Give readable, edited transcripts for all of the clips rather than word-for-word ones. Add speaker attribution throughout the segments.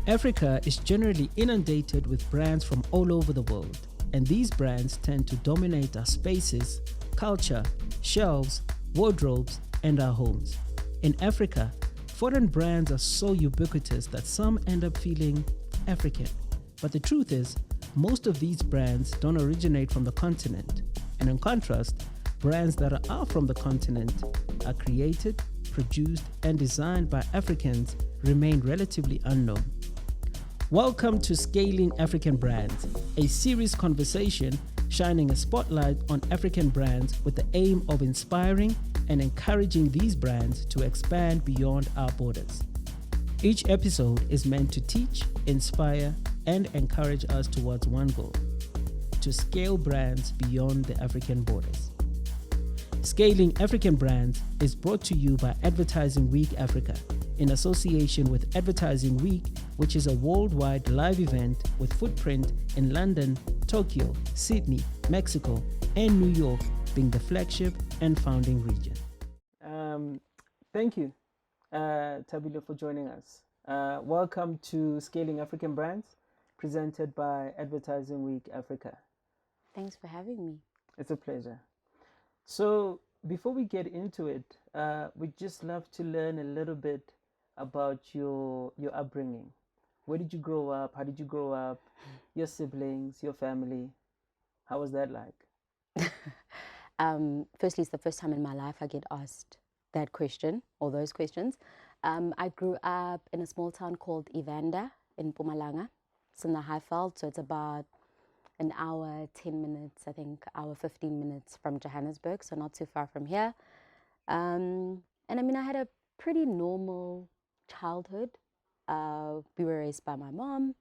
Speaker 1: Africa is generally inundated with brands from all over the world, and these brands tend to dominate our spaces, culture, shelves, wardrobes, and our homes. In Africa, foreign brands are so ubiquitous that some end up feeling African. But the truth is, most of these brands don't originate from the continent, and in contrast, brands that are from the continent are created, produced, and designed by Africans remain relatively unknown. Welcome to Scaling African Brands, a serious conversation shining a spotlight on African brands with the aim of inspiring and encouraging these brands to expand beyond our borders. Each episode is meant to teach, inspire, and encourage us towards one goal: to scale brands beyond the African borders. Scaling African Brands is brought to you by Advertising Week Africa, in association with Advertising Week, which is a worldwide live event with footprint in London, Tokyo, Sydney, Mexico, and New York, being the flagship and founding region. Thank you, Thabile, for joining us. Welcome to Scaling African Brands, presented by Advertising Week Africa.
Speaker 2: Thanks for having me.
Speaker 1: It's a pleasure. So before we get into it, we'd just love to learn a little bit about your upbringing. Where did you grow up? How did you grow up? Your siblings, your family. How was that like?
Speaker 2: Firstly, it's the first time in my life I get asked that question or those questions. I grew up in a small town called Evander in Mpumalanga. It's in the Highveld, so it's about an hour, 10 minutes, I think, hour, 15 minutes from Johannesburg, so not too far from here. And I mean, I had a pretty normal childhood. We were raised by my mom,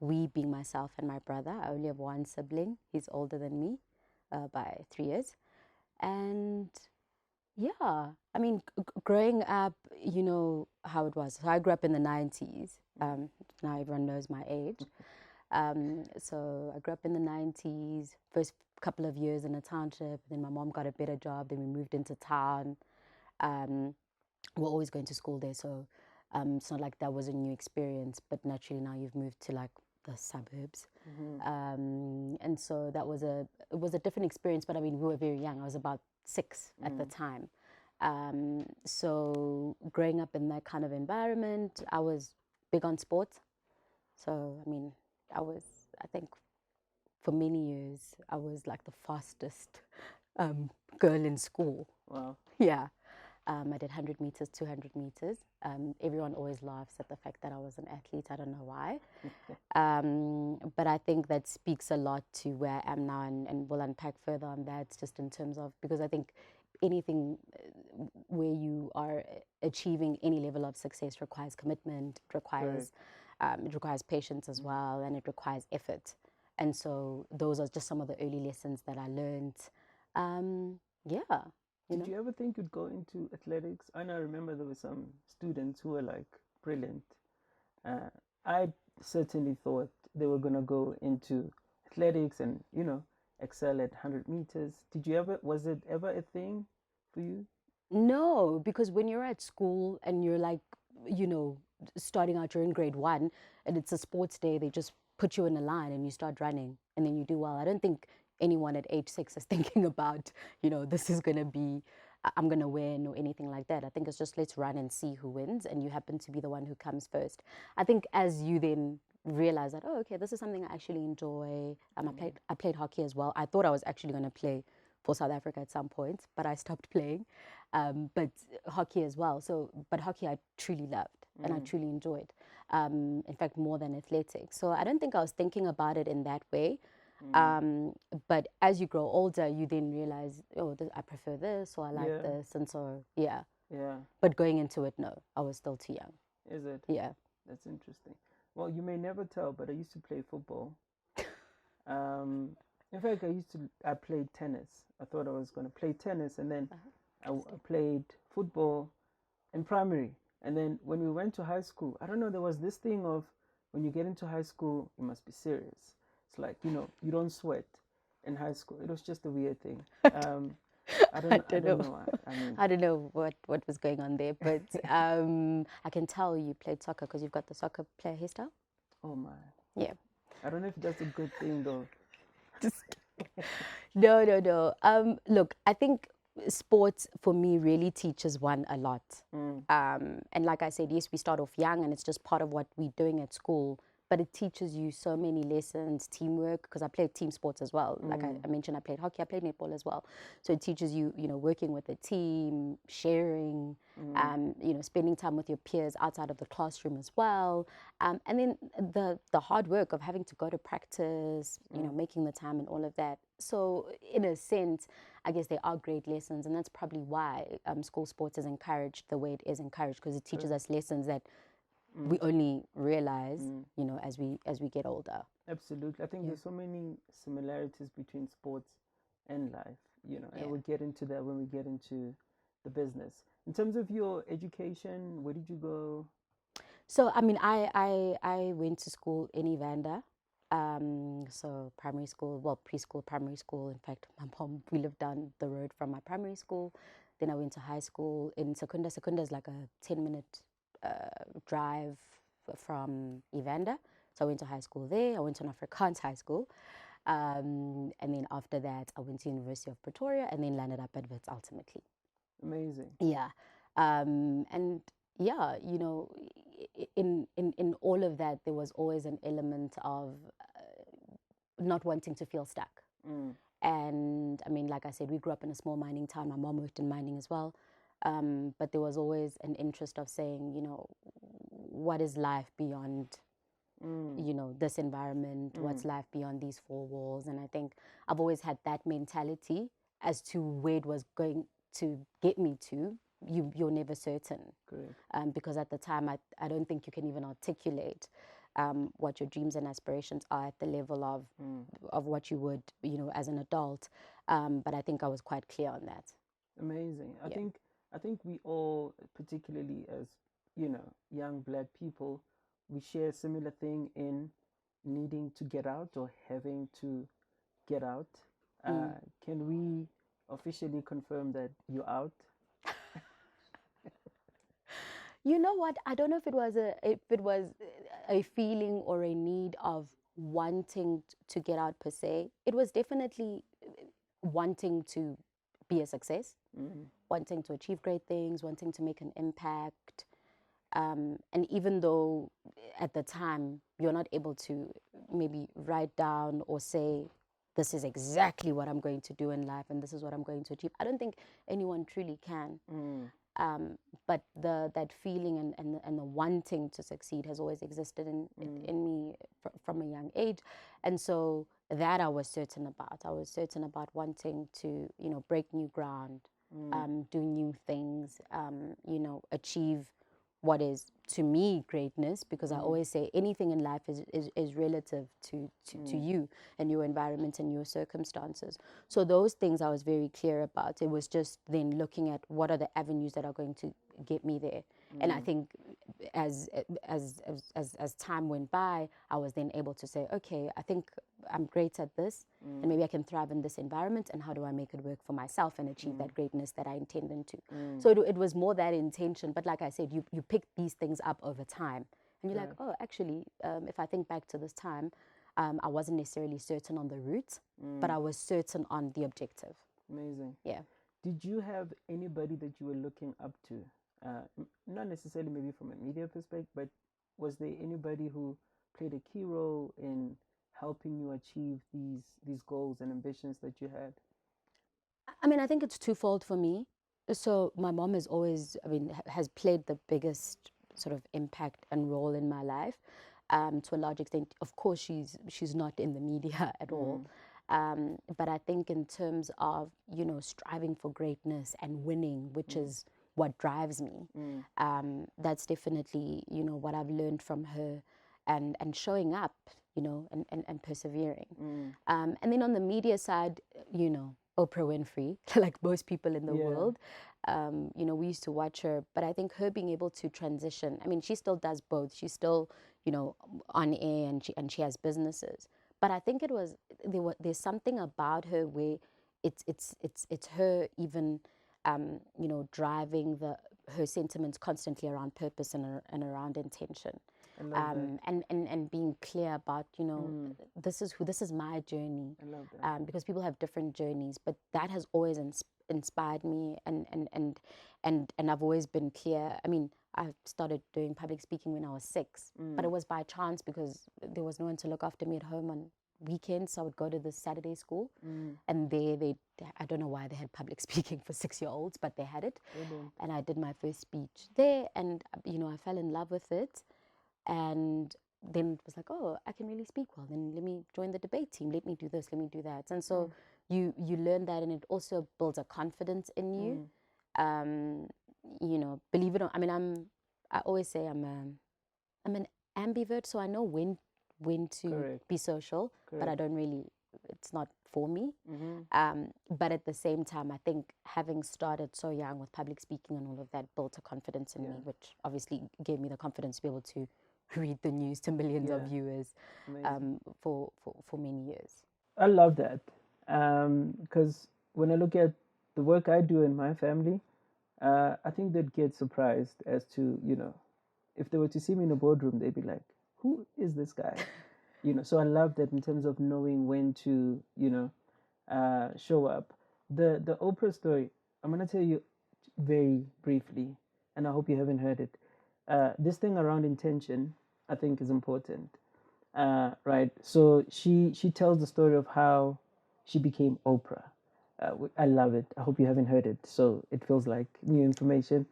Speaker 2: we being myself and my brother. I only have one sibling. He's older than me by 3 years. And yeah, I mean, growing up, you know how it was. So I grew up in the 90s. Now everyone knows my age. So I grew up in the 90s, first couple of years in a township, then my mom got a better job, then we moved into town. We're always going to school there, so it's not like that was a new experience, but naturally now you've moved to like the suburbs. And so it was a different experience, but I mean, we were very young. I was about 6 at the time. So growing up in that kind of environment, I was big on sports. So, I mean, I think for many years, I was like the fastest girl in school.
Speaker 1: Wow.
Speaker 2: Yeah. I did 100 meters, 200 meters. Everyone always laughs at the fact that I was an athlete. I don't know why. But I think that speaks a lot to where I am now, and we'll unpack further on that, just in terms of, because I think anything where you are achieving any level of success requires commitment, it requires patience as well, and it requires effort. And so those are just some of the early lessons that I learned. Yeah.
Speaker 1: Did you ever think you'd go into athletics? I know I remember there were some students who were like brilliant. I certainly thought they were going to go into athletics and, you know, excel at 100 meters. Was it ever a thing for you?
Speaker 2: No, because when you're at school and you're like, you know, starting out, you're in grade 1 and it's a sports day, they just put you in a line and you start running and then you do well. I don't think anyone at age 6 is thinking about, you know, this is going to be, I'm going to win or anything like that. I think it's just, let's run and see who wins, and you happen to be the one who comes first. I think as you then realize that, oh, okay, this is something I actually enjoy. I played hockey as well. I thought I was actually going to play for South Africa at some point, but I stopped playing. But hockey as well. But hockey I truly loved and I truly enjoyed. In fact, more than athletics. So I don't think I was thinking about it in that way. But as you grow older, you then realize, oh, I prefer this, or I like this, and so yeah. But going into it, no, I was still too young.
Speaker 1: Is it?
Speaker 2: Yeah.
Speaker 1: That's interesting. Well, you may never tell, but I used to play football. In fact, I played tennis. I thought I was going to play tennis, and then I played football in primary. And then when we went to high school, I don't know, there was this thing of when you get into high school, you must be serious. It's like, you know, you don't sweat in high school. It was just a weird thing.
Speaker 2: I
Speaker 3: I
Speaker 2: don't
Speaker 3: don't
Speaker 2: know.
Speaker 3: know. I mean,
Speaker 2: I don't know what was going on there, but I can tell you played soccer because you've got the soccer player hairstyle.
Speaker 3: oh my.
Speaker 2: Yeah.
Speaker 3: I don't know if that's a good thing though.
Speaker 2: No, no, no. Look, I think sports for me really teaches one a lot. And like I said, yes, we start off young and it's just part of what we're doing at school, but it teaches you so many lessons, teamwork, because I played team sports as well. Like I mentioned, I played hockey, I played netball as well. So it teaches you, working with a team, sharing, spending time with your peers outside of the classroom as well. And then the hard work of having to go to practice, making the time and all of that. So in a sense, I guess there are great lessons, and that's probably why school sports is encouraged the way it is encouraged, because it teaches us lessons that we only realize, as we get older.
Speaker 3: Absolutely. I think there's so many similarities between sports and life, and we'll get into that when we get into the business. In terms of your education, where did you go?
Speaker 2: So, I mean, I went to school in Evander. So primary school, well, preschool, primary school. In fact, my mom, we lived down the road from my primary school. Then I went to high school in Secunda. Secunda is like a 10-minute drive from Evander. So I went to high school there. I went to an Afrikaans high school. And then after that, I went to University of Pretoria and then landed up at Wits ultimately.
Speaker 3: Amazing.
Speaker 2: Yeah. And yeah, in all of that, there was always an element of not wanting to feel stuck. And I mean, like I said, we grew up in a small mining town. My mom worked in mining as well. But there was always an interest of saying, what is life beyond, this environment? What's life beyond these four walls? And I think I've always had that mentality as to where it was going to get me to. You're never certain. Because at the time, I don't think you can even articulate what your dreams and aspirations are at the level of what you would, as an adult. But I think I was quite clear on that.
Speaker 3: Amazing. I think we all, particularly as young Black people, we share a similar thing in needing to get out or having to get out. Can we officially confirm that you're out?
Speaker 2: You know what? I don't know if it was a feeling or a need of wanting to get out per se. It was definitely wanting to be a success, wanting to achieve great things, wanting to make an impact. And even though at the time you're not able to maybe write down or say, this is exactly what I'm going to do in life and this is what I'm going to achieve, I don't think anyone truly can. But that feeling and the wanting to succeed has always existed in me from a young age. And so that I was certain about. I was certain about wanting to, break new ground, do new things, achieve what is to me greatness, because I always say anything in life is relative to you and your environment and your circumstances. So those things I was very clear about. It was just then looking at what are the avenues that are going to get me there. And I think as time went by, I was then able to say, okay, I think I'm great at this, and maybe I can thrive in this environment, and how do I make it work for myself and achieve that greatness that I intended to? So it was more that intention. But like I said, you pick these things up over time, and you're like, oh, actually, if I think back to this time, I wasn't necessarily certain on the route, but I was certain on the objective.
Speaker 3: Amazing.
Speaker 2: Yeah.
Speaker 3: Did you have anybody that you were looking up to? Not necessarily maybe from a media perspective, but was there anybody who played a key role in helping you achieve these goals and ambitions that you had?
Speaker 2: I mean, I think it's twofold for me. So my mom has always, has played the biggest sort of impact and role in my life, to a large extent. Of course, she's not in the media at all. But I think in terms of, striving for greatness and winning, which is what drives me, that's definitely, what I've learned from her, and showing up, and persevering. And then on the media side, Oprah Winfrey, like most people in the world. We used to watch her, but I think her being able to transition, I mean, she still does both. She's still, on air, and she has businesses. But I think there's something about her where it's her even, you know, driving her sentiments constantly around purpose and around intention. And being clear about, you know, this is my journey.
Speaker 3: I love that.
Speaker 2: Because people have different journeys, but that has always inspired me, and I've always been clear. I mean, I started doing public speaking when I was 6, but it was by chance because there was no one to look after me at home on weekends. So I would go to the Saturday school, and they I don't know why they had public speaking for 6-year-olds, but they had it. And I did my first speech there, and you know, I fell in love with it. And then it was like, oh, I can really speak well. Then let me join the debate team. Let me do this. Let me do that. And so you learn that, and it also builds a confidence in you. You know, believe it or not, I mean, I always say I'm an ambivert, so I know when to be social, but I don't really. It's not for me. But at the same time, I think having started so young with public speaking and all of that built a confidence in me, which obviously gave me the confidence to be able to read the news to millions of viewers for many years.
Speaker 3: I love that, because when I look at the work I do in my family, I think they'd get surprised as to, you know, if they were to see me in a boardroom, they'd be like, who is this guy? You know, so I love that in terms of knowing when to, you know, show up. The Oprah story, I'm going to tell you very briefly, and I hope you haven't heard it. This thing around intention, I think, is important, right? So she tells the story of how she became Oprah. I love it. I hope you haven't heard it, so it feels like new information.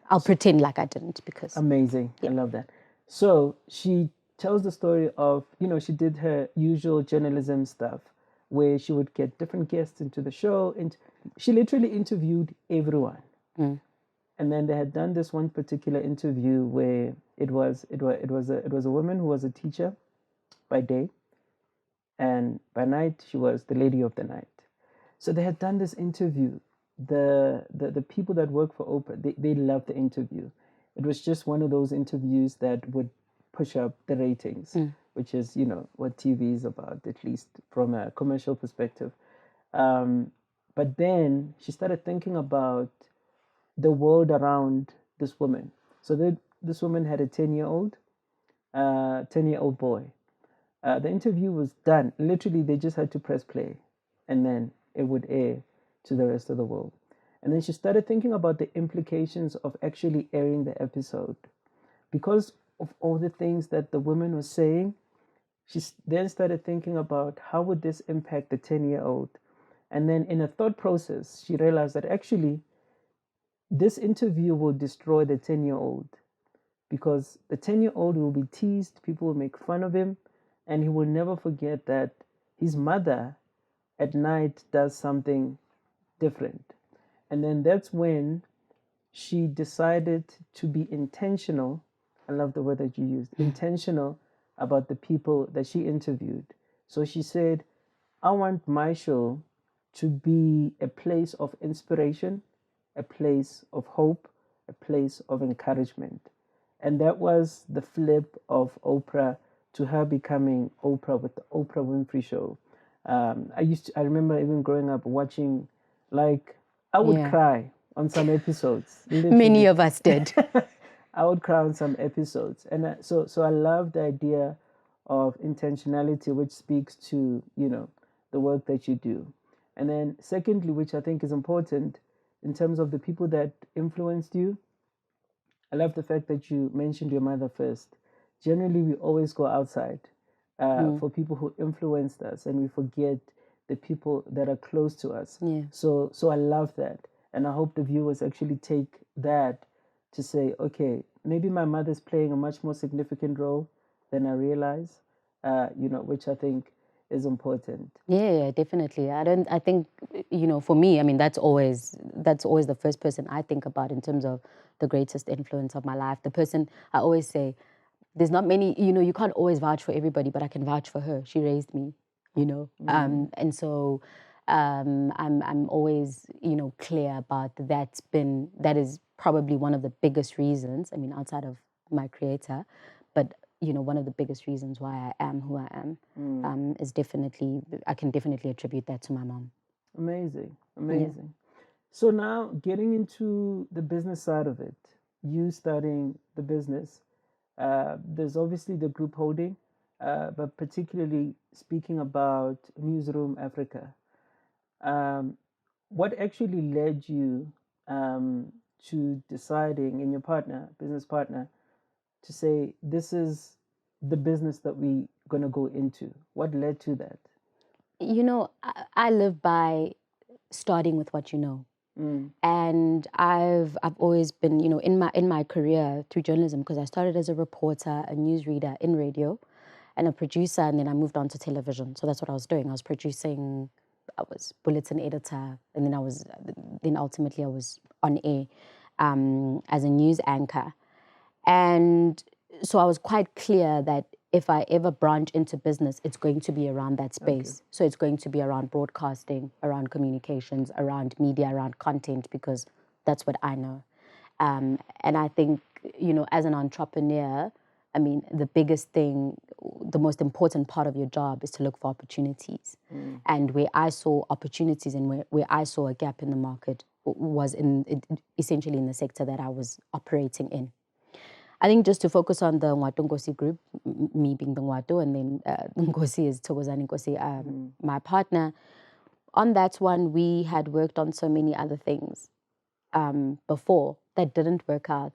Speaker 2: I'll pretend like I didn't, because
Speaker 3: amazing. I love that. So she tells the story of, you know, she did her usual journalism stuff where she would get different guests into the show, and she literally interviewed everyone. And then they had done this one particular interview where it was a woman who was a teacher by day, and by night she was the lady of the night. So they had done this interview. The people that work for Oprah, they loved the interview. It was just one of those interviews that would push up the ratings, which is, you know, what TV is about, at least from a commercial perspective. But then she started thinking about the world around this woman. So this woman had a 10-year-old boy. The interview was done. Literally, they just had to press play, and then it would air to the rest of the world. And then she started thinking about the implications of actually airing the episode. Because of all the things that the woman was saying, she then started thinking about how would this impact the 10-year-old. And then in a thought process, she realized that actually this interview will destroy the 10-year-old, because the 10-year-old will be teased, people will make fun of him, and he will never forget that his mother at night does something different. And then that's when she decided to be intentional. I love the word that you used, intentional about the people that she interviewed. So she said, I want my show to be a place of inspiration, a place of hope, a place of encouragement. And that was the flip of Oprah to her becoming Oprah with the Oprah Winfrey Show. I remember even growing up watching, like, I would cry on some episodes. Literally.
Speaker 2: Many of us did.
Speaker 3: I would cry on some episodes. And so I love the idea of intentionality, which speaks to, you know, the work that you do. And then secondly, which I think is important in terms of the people that influenced you, I love the fact that you mentioned your mother first. Generally, we always go outside for people who influenced us, and we forget the people that are close to us. So I love that. And I hope the viewers actually take that to say, okay, maybe my mother's playing a much more significant role than I realize, you know, which I think is important.
Speaker 2: Yeah, definitely. I think, you know, for me, I mean, that's always the first person I think about in terms of the greatest influence of my life. The person I always say, there's not many, you know, you can't always vouch for everybody, but I can vouch for her. She raised me, you know. And so I'm always, you know, clear about that is probably one of the biggest reasons, I mean, outside of my creator, but, you know, one of the biggest reasons why I am who I am is definitely, I can definitely attribute that to my mom.
Speaker 3: Amazing. Amazing. So now getting into the business side of it, you starting the business, there's obviously the group holding, but particularly speaking about Newsroom Africa, um, what actually led you to deciding in your business partner, to say this is the business that we're going to go into? What led to that?
Speaker 2: You know, I live by starting with what you know.
Speaker 3: Mm.
Speaker 2: And I've always been, you know, in my career through journalism, because I started as a reporter, a newsreader in radio, and a producer, and then I moved on to television. So that's what I was doing. I was producing, I was bulletin editor, and then ultimately I was on air as a news anchor. And so I was quite clear that if I ever branch into business, it's going to be around that space. Okay. So it's going to be around broadcasting, around communications, around media, around content, because that's what I know. And I think, you know, as an entrepreneur, I mean, the biggest thing, the most important part of your job is to look for opportunities. And where I saw opportunities and where I saw a gap in the market was essentially in the sector that I was operating in. I think just to focus on the Ngwato Ngosi group, me being the Ngwato, and then Ngosi is Thokozani Ngosi, my partner. On that one, we had worked on so many other things before that didn't work out.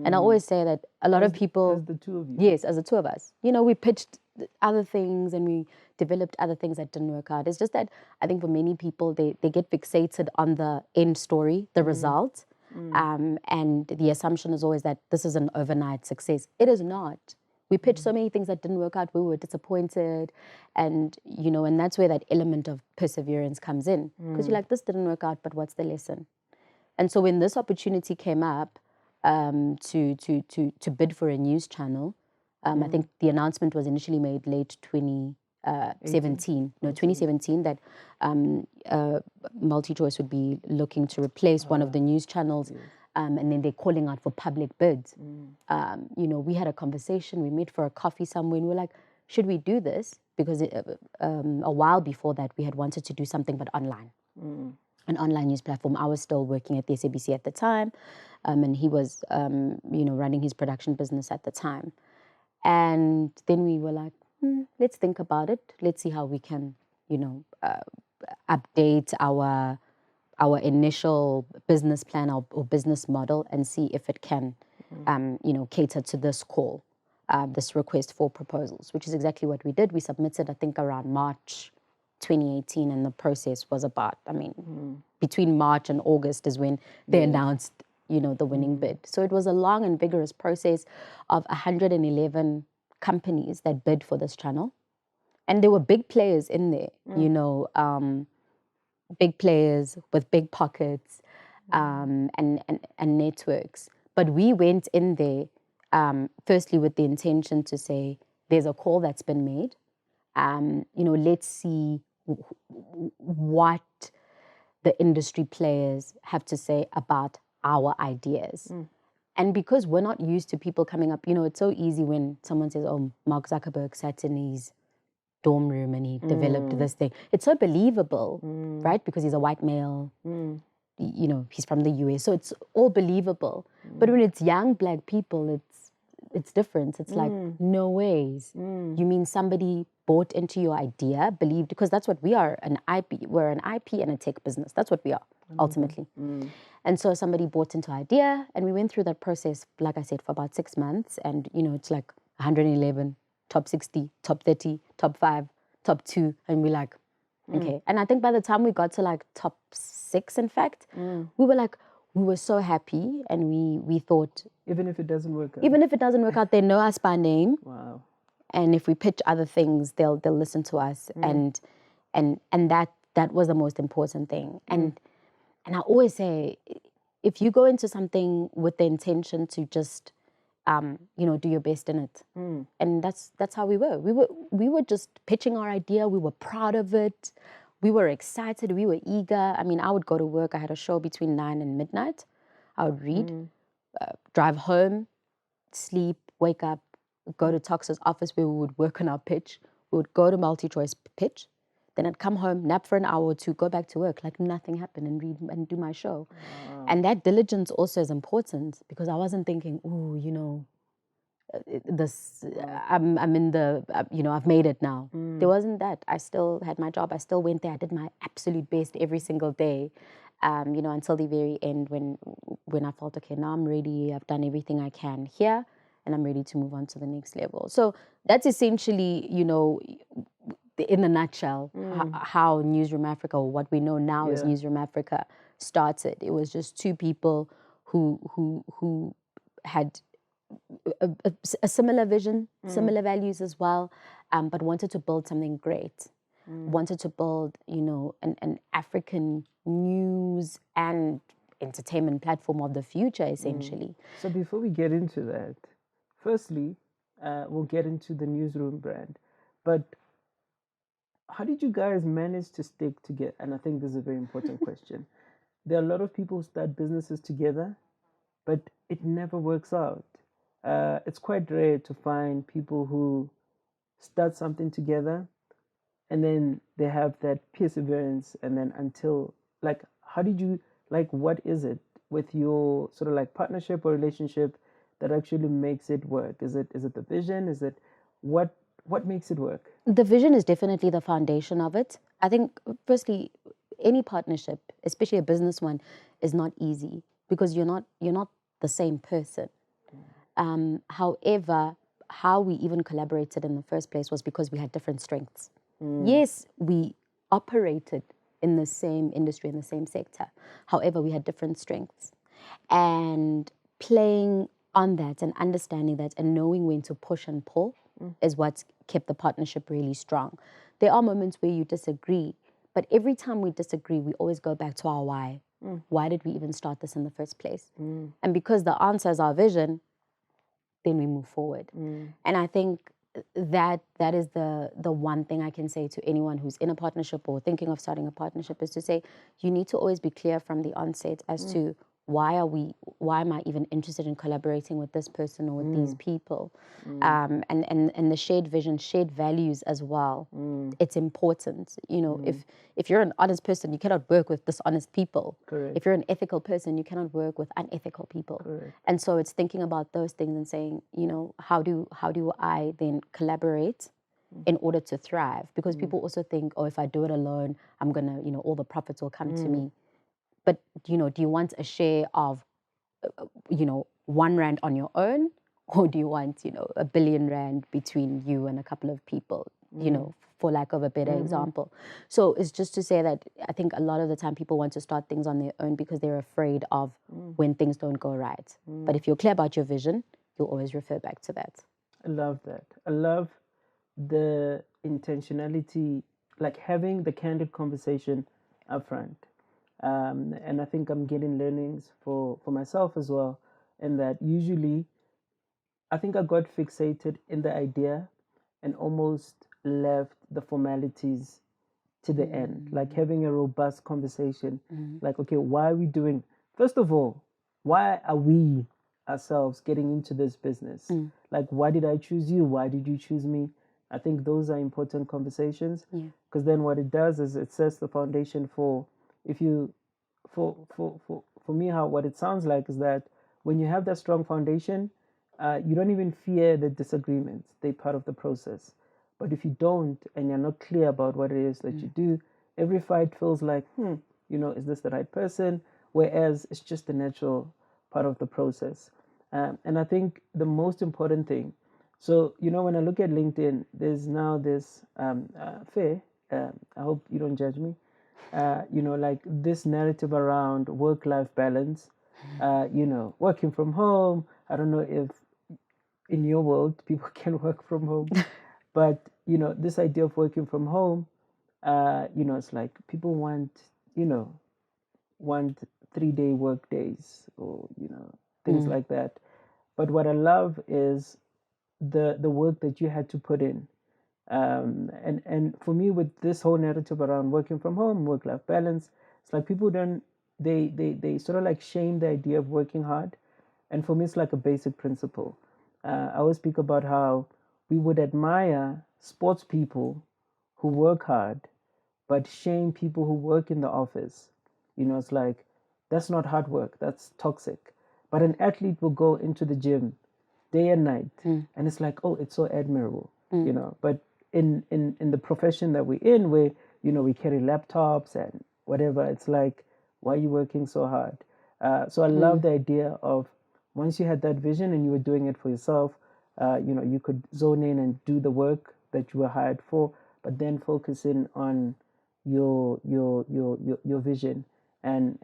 Speaker 2: And I always say that a lot of people...
Speaker 3: As the two of you?
Speaker 2: Yes, as the two of us. You know, we pitched other things and we developed other things that didn't work out. It's just that I think for many people, they get fixated on the end story, the result. And the assumption is always that this is an overnight success. It is not. We pitched so many things that didn't work out. We were disappointed. And, you know, and that's where that element of perseverance comes in. Because you're like, this didn't work out, but what's the lesson? And so when this opportunity came up to bid for a news channel, I think the announcement was initially made late 2017, that MultiChoice would be looking to replace one of the news channels, and then they're calling out for public bids. You know, we had a conversation, we met for a coffee somewhere, and we were like, should we do this? Because a while before that, we had wanted to do something but online. An online news platform. I was still working at the SABC at the time, and he was, you know, running his production business at the time. And then we were like, let's think about it. Let's see how we can, you know, update our initial business plan or business model and see if it can, you know, cater to this call, this request for proposals, which is exactly what we did. We submitted, I think, around March 2018, and the process was about, I mean, between March and August is when they announced, you know, the winning bid. So it was a long and vigorous process of 111 companies that bid for this channel. And there were big players in there, you know, big players with big pockets and networks. But we went in there, firstly, with the intention to say, there's a call that's been made. You know, let's see what the industry players have to say about our ideas. And because we're not used to people coming up, you know, it's so easy when someone says, oh, Mark Zuckerberg sat in his dorm room and he developed this thing. It's so believable, right? Because he's a white male, you know, he's from the US. So it's all believable. But when it's young Black people, it's different. It's like, no ways. You mean somebody bought into your idea, believed, because that's what we are, an IP. We're an IP and a tech business. That's what we are, ultimately. And so somebody bought into idea, and we went through that process, like I said, for about 6 months. And, you know, it's like 111, top 60, top 30, top 5, top 2. And we're like, okay. And I think by the time we got to like top 6, in fact, we were like, we were so happy, and we thought...
Speaker 3: Even if it doesn't work out?
Speaker 2: Even if it doesn't work out, they know us by name.
Speaker 3: Wow.
Speaker 2: And if we pitch other things, they'll listen to us. And that was the most important thing. And I always say, if you go into something with the intention to just, you know, do your best in it. And that's how we were. We were just pitching our idea. We were proud of it. We were excited. We were eager. I mean, I would go to work. I had a show between 9 and midnight. I would read, drive home, sleep, wake up, go to Tox's office where we would work on our pitch. We would go to MultiChoice pitch. Then I'd come home, nap for an hour or two, go back to work like nothing happened, and read and do my show. And that diligence also is important, because I wasn't thinking, oh, you know, I'm in the, you know, I've made it now. There wasn't that. I still had my job. I still went there. I did my absolute best every single day, you know, until the very end when I felt, okay, now I'm ready. I've done everything I can here, and I'm ready to move on to the next level. So that's essentially, you know, in a nutshell, how NewzRoom Africa, or what we know now as NewzRoom Africa, started. It was just two people who had a similar vision, similar values as well, but wanted to build something great. Wanted to build, you know, an African news and entertainment platform of the future, essentially.
Speaker 3: So before we get into that, firstly, we'll get into the NewzRoom brand, but how did you guys manage to stick together? And I think this is a very important question. There are a lot of people who start businesses together, but it never works out. It's quite rare to find people who start something together and then they have that perseverance, and then until, like, how did you, like, what is it with your sort of like partnership or relationship that actually makes it work? Is it the vision? Is it what makes it work?
Speaker 2: The vision is definitely the foundation of it. I think, firstly, any partnership, especially a business one, is not easy, because you're not the same person. However, how we even collaborated in the first place was because we had different strengths. Yes, we operated in the same industry, in the same sector. However, we had different strengths. And playing on that and understanding that and knowing when to push and pull is what kept the partnership really strong. There are moments where you disagree, but every time we disagree, we always go back to our why. Why did we even start this in the first place? And because the answer is our vision, then we move forward. And I think that is the one thing I can say to anyone who's in a partnership or thinking of starting a partnership, is to say, you need to always be clear from the onset as to why am I even interested in collaborating with this person or with these people? And the shared vision, shared values as well. It's important. You know, if you're an honest person, you cannot work with dishonest people.
Speaker 3: Correct.
Speaker 2: If you're an ethical person, you cannot work with unethical people.
Speaker 3: Correct.
Speaker 2: And so it's thinking about those things and saying, you know, how do I then collaborate in order to thrive? Because people also think, oh, if I do it alone, I'm gonna, you know, all the profits will come to me. But, you know, do you want a share of, you know, 1 rand on your own? Or do you want, you know, R1 billion between you and a couple of people, you know, for lack of a better example? So it's just to say that I think a lot of the time people want to start things on their own because they're afraid of when things don't go right. But if you're clear about your vision, you'll always refer back to that.
Speaker 3: I love that. I love the intentionality, like having the candid conversation up front. And I think I'm getting learnings for myself as well. And that usually, I think I got fixated in the idea and almost left the formalities to the end, like having a robust conversation. Like, okay, why are we doing, first of all, why are we ourselves getting into this business? Like, why did I choose you? Why did you choose me? I think those are important conversations, because then what it does is it sets the foundation for, if you, for me, what it sounds like is that when you have that strong foundation, you don't even fear the disagreements. They're part of the process. But if you don't, and you're not clear about what it is that you do, every fight feels like, you know, is this the right person? Whereas it's just a natural part of the process. And I think the most important thing, so, you know, when I look at LinkedIn, there's now this fair, I hope you don't judge me, you know, like this narrative around work-life balance, you know, working from home. I don't know if in your world people can work from home, but, you know, this idea of working from home, you know, it's like people want 3-day work days, or, you know, things like that. But what I love is the work that you had to put in. And for me, with this whole narrative around working from home, work-life balance, it's like people they sort of like shame the idea of working hard. And for me, it's like a basic principle. I always speak about how we would admire sports people who work hard, but shame people who work in the office. It's like, that's not hard work, that's toxic. But an athlete will go into the gym day and night, and it's like, oh, it's so admirable. But in the profession that we're in, where we carry laptops and whatever, it's like, why are you working so hard? So I love the idea of, once you had that vision and you were doing it for yourself, you could zone in and do the work that you were hired for, but then focus in on your vision and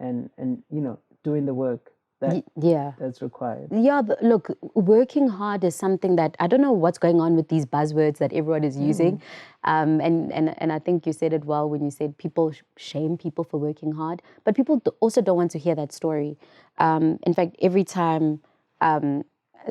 Speaker 3: doing the work that's required.
Speaker 2: Yeah, but look, working hard is something that, I don't know what's going on with these buzzwords that everyone is using. And I think you said it well when you said people shame people for working hard, but people also don't want to hear that story. In fact, every time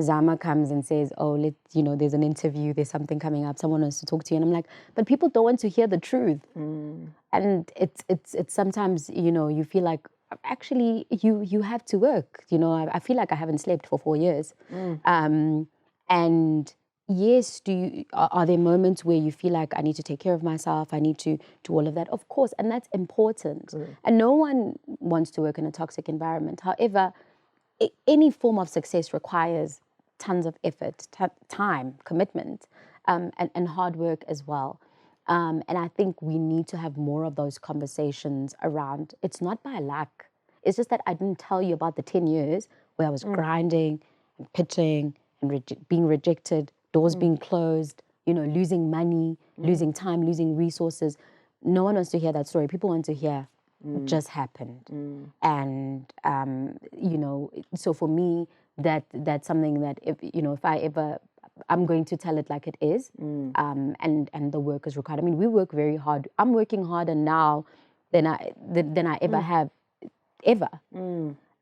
Speaker 2: Zama comes and says, oh, there's an interview, there's something coming up, someone wants to talk to you, and I'm like, but people don't want to hear the truth. And it's sometimes, you feel like, actually, you have to work. I feel like I haven't slept for 4 years. And yes, are there moments where you feel like, I need to take care of myself, I need to do all of that? Of course, and that's important. And no one wants to work in a toxic environment. However, any form of success requires tons of effort, time, commitment, and hard work as well. And I think we need to have more of those conversations around, it's not by luck. It's just that I didn't tell you about the 10 years where I was grinding and pitching and being rejected, doors being closed, losing money, losing time, losing resources. No one wants to hear that story. People want to hear what just happened. And, so for me, that's something that if I ever, I'm going to tell it like it is, and the work is required. I mean, we work very hard. I'm working harder now than I ever have, ever.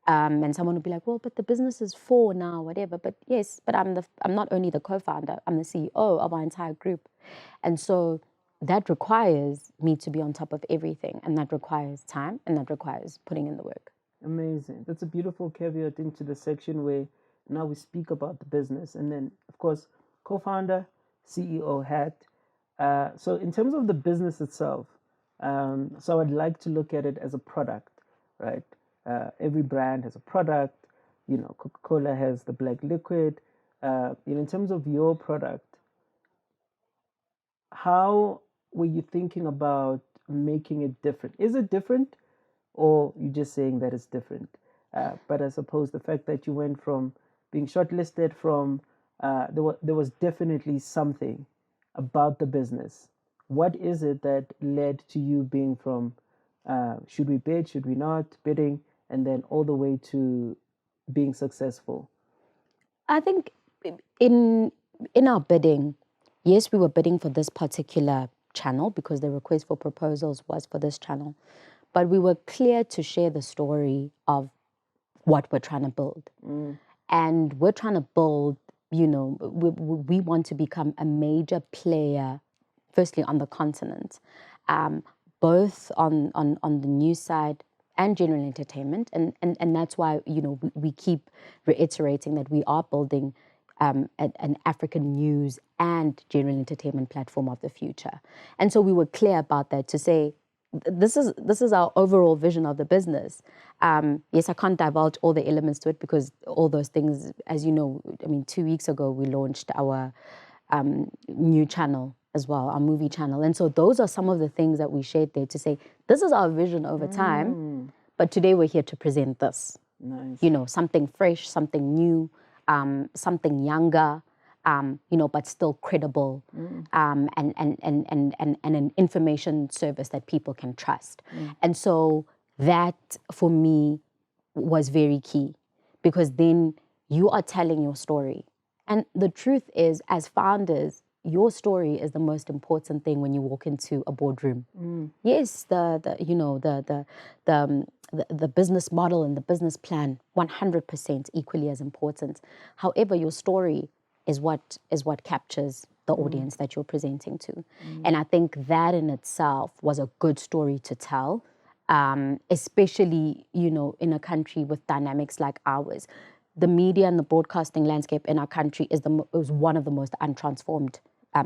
Speaker 2: And someone would be like, well, but the business is 4 now, whatever. But yes, but I'm not only the co-founder, I'm the CEO of our entire group. And so that requires me to be on top of everything, and that requires time, and that requires putting in the work.
Speaker 3: Amazing. That's a beautiful caveat into the section where now we speak about the business, and then, of course, co-founder, CEO hat. So in terms of the business itself, so I'd like to look at it as a product, right? Every brand has a product. Coca-Cola has the black liquid. In terms of your product, how were you thinking about making it different? Is it different, or you just saying that it's different? But I suppose the fact that you went from being shortlisted from, there was definitely something about the business. What is it that led to you being from, should we bid, should we not, bidding, and then all the way to being successful?
Speaker 2: I think in our bidding, yes, we were bidding for this particular channel because the request for proposals was for this channel. But we were clear to share the story of what we're trying to build. And we're trying to build, we want to become a major player, firstly on the continent, both on the news side and general entertainment. And that's why, we keep reiterating that we are building an African news and general entertainment platform of the future. And so we were clear about that to say, this is our overall vision of the business. Yes, I can't divulge all the elements to it because all those things, as you know, 2 weeks ago, we launched our new channel as well, our movie channel. And so those are some of the things that we shared there to say, this is our vision over time, but today we're here to present this.
Speaker 3: Nice.
Speaker 2: Something fresh, something new, something younger, but still credible, and an information service that people can trust. And so that, for me, was very key, because then you are telling your story. And the truth is, as founders, your story is the most important thing when you walk into a boardroom. Yes, the business model and the business plan, 100% equally as important. However, your story is what captures the audience that you're presenting to. And I think that in itself was a good story to tell, especially, in a country with dynamics like ours. The media and the broadcasting landscape in our country is one of the most untransformed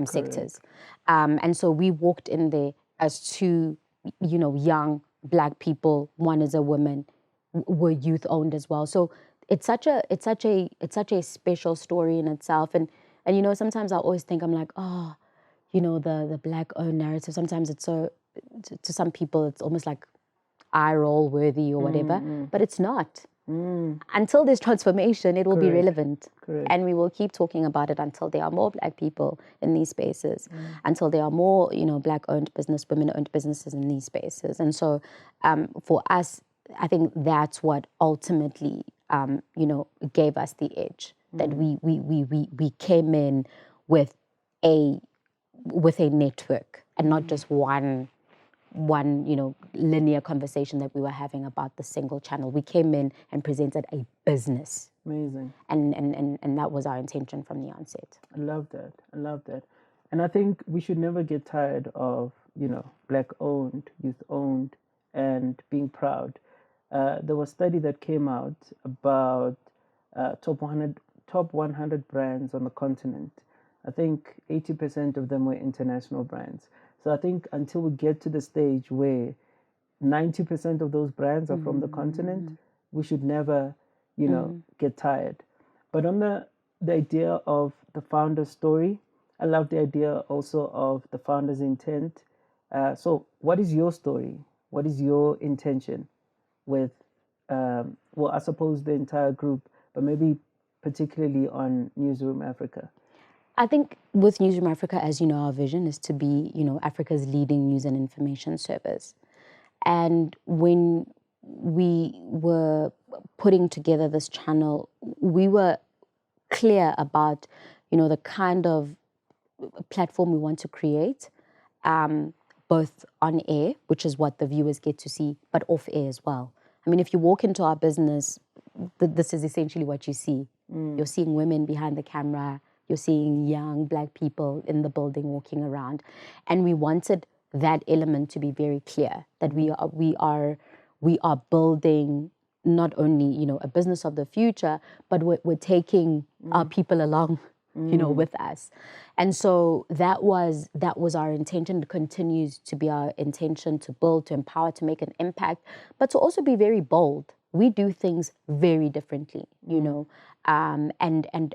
Speaker 2: sectors. And so we walked in there as two young Black people, one is a woman, were youth owned as well. So it's such a special story in itself. And sometimes I always think, I'm like, oh, the Black owned narrative. Sometimes it's so, to some people, it's almost like eye roll worthy or whatever, but it's not. Until there's transformation, it will be relevant.
Speaker 3: Correct.
Speaker 2: And we will keep talking about it until there are more Black people in these spaces, until there are more, Black-owned business, women-owned businesses in these spaces. And so for us, I think that's what ultimately, gave us the edge, that we came in with a network and not just one linear conversation that we were having about the single channel. We came in and presented a business.
Speaker 3: Amazing.
Speaker 2: And that was our intention from the onset.
Speaker 3: I love that. And I think we should never get tired of, Black owned, youth owned, and being proud. There was a study that came out about top 100 brands on the continent. I think 80% of them were international brands. So I think until we get to the stage where 90% of those brands are from the continent, we should never, get tired. But on the idea of the founder's story, I love the idea also of the founder's intent. So what is your story? What is your intention with, I suppose the entire group, but maybe particularly on NewzRoom Africa?
Speaker 2: I think with NewzRoom Africa, as you know, our vision is to be, Africa's leading news and information service. And when we were putting together this channel, we were clear about, the kind of platform we want to create, both on air, which is what the viewers get to see, but off air as well. I mean, if you walk into our business, this is essentially what you see. You're seeing women behind the camera. You're seeing young Black people in the building walking around. And we wanted that element to be very clear, that we are building not only, a business of the future, but we're taking our people along, with us. And so that was our intention. It continues to be our intention, to build, to empower, to make an impact, but to also be very bold. We do things very differently, and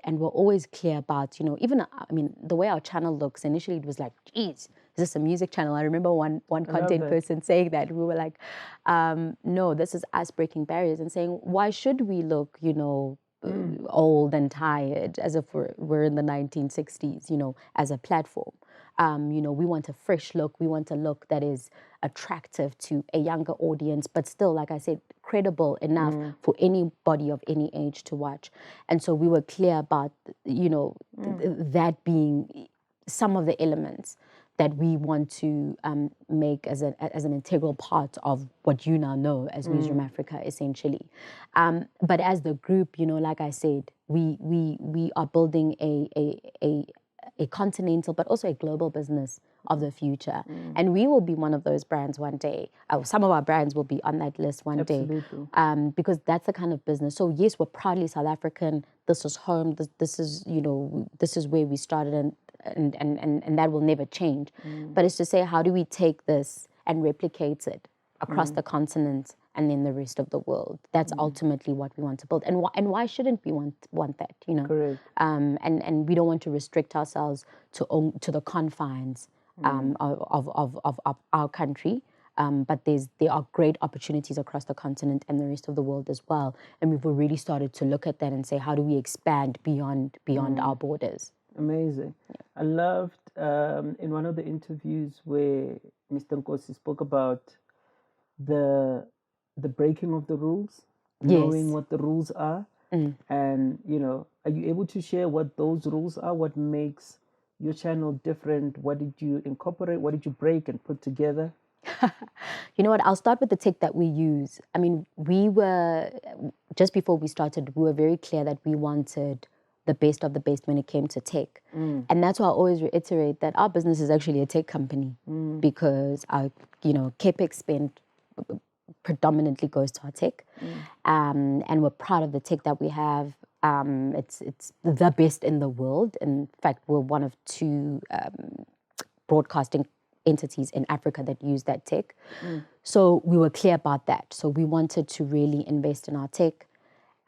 Speaker 2: we're always clear about, even, the way our channel looks. Initially, it was like, geez, is this a music channel? I remember one content person saying that. We were like, no, this is us breaking barriers and saying, why should we look, old and tired, as if we're in the 1960s, as a platform? We want a fresh look. We want a look that is attractive to a younger audience, but still, like I said, credible enough for anybody of any age to watch. And so we were clear about, that being some of the elements that we want to make as an integral part of what you now know as NewzRoom Africa, essentially. But as the group, like I said, we are building a continental, but also a global business of the future. And we will be one of those brands one day. Some of our brands will be on that list one day. Because that's the kind of business. So yes, we're proudly South African. This is home. This is, this is where we started, and that will never change. But it's to say, how do we take this and replicate it across the continent and then the rest of the world? That's ultimately what we want to build. And why shouldn't we want that,
Speaker 3: Correct.
Speaker 2: And we don't want to restrict ourselves to the confines of our country. But there are great opportunities across the continent and the rest of the world as well. And we've already started to look at that and say, how do we expand beyond our borders?
Speaker 3: Amazing. Yeah. I loved in one of the interviews where Mr. Nkosi spoke about the breaking of the rules, knowing what the rules are. And, are you able to share what those rules are? What makes your channel different? What did you incorporate? What did you break and put together?
Speaker 2: You know what? I'll start with the tech that we use. I mean, just before we started, we were very clear that we wanted the best of the best when it came to tech. And that's why I always reiterate that our business is actually a tech company, because our, CapEx spend predominantly goes to our tech. And we're proud of the tech that we have. It's the best in the world. In fact, we're one of two broadcasting entities in Africa that use that tech. So we were clear about that. So we wanted to really invest in our tech.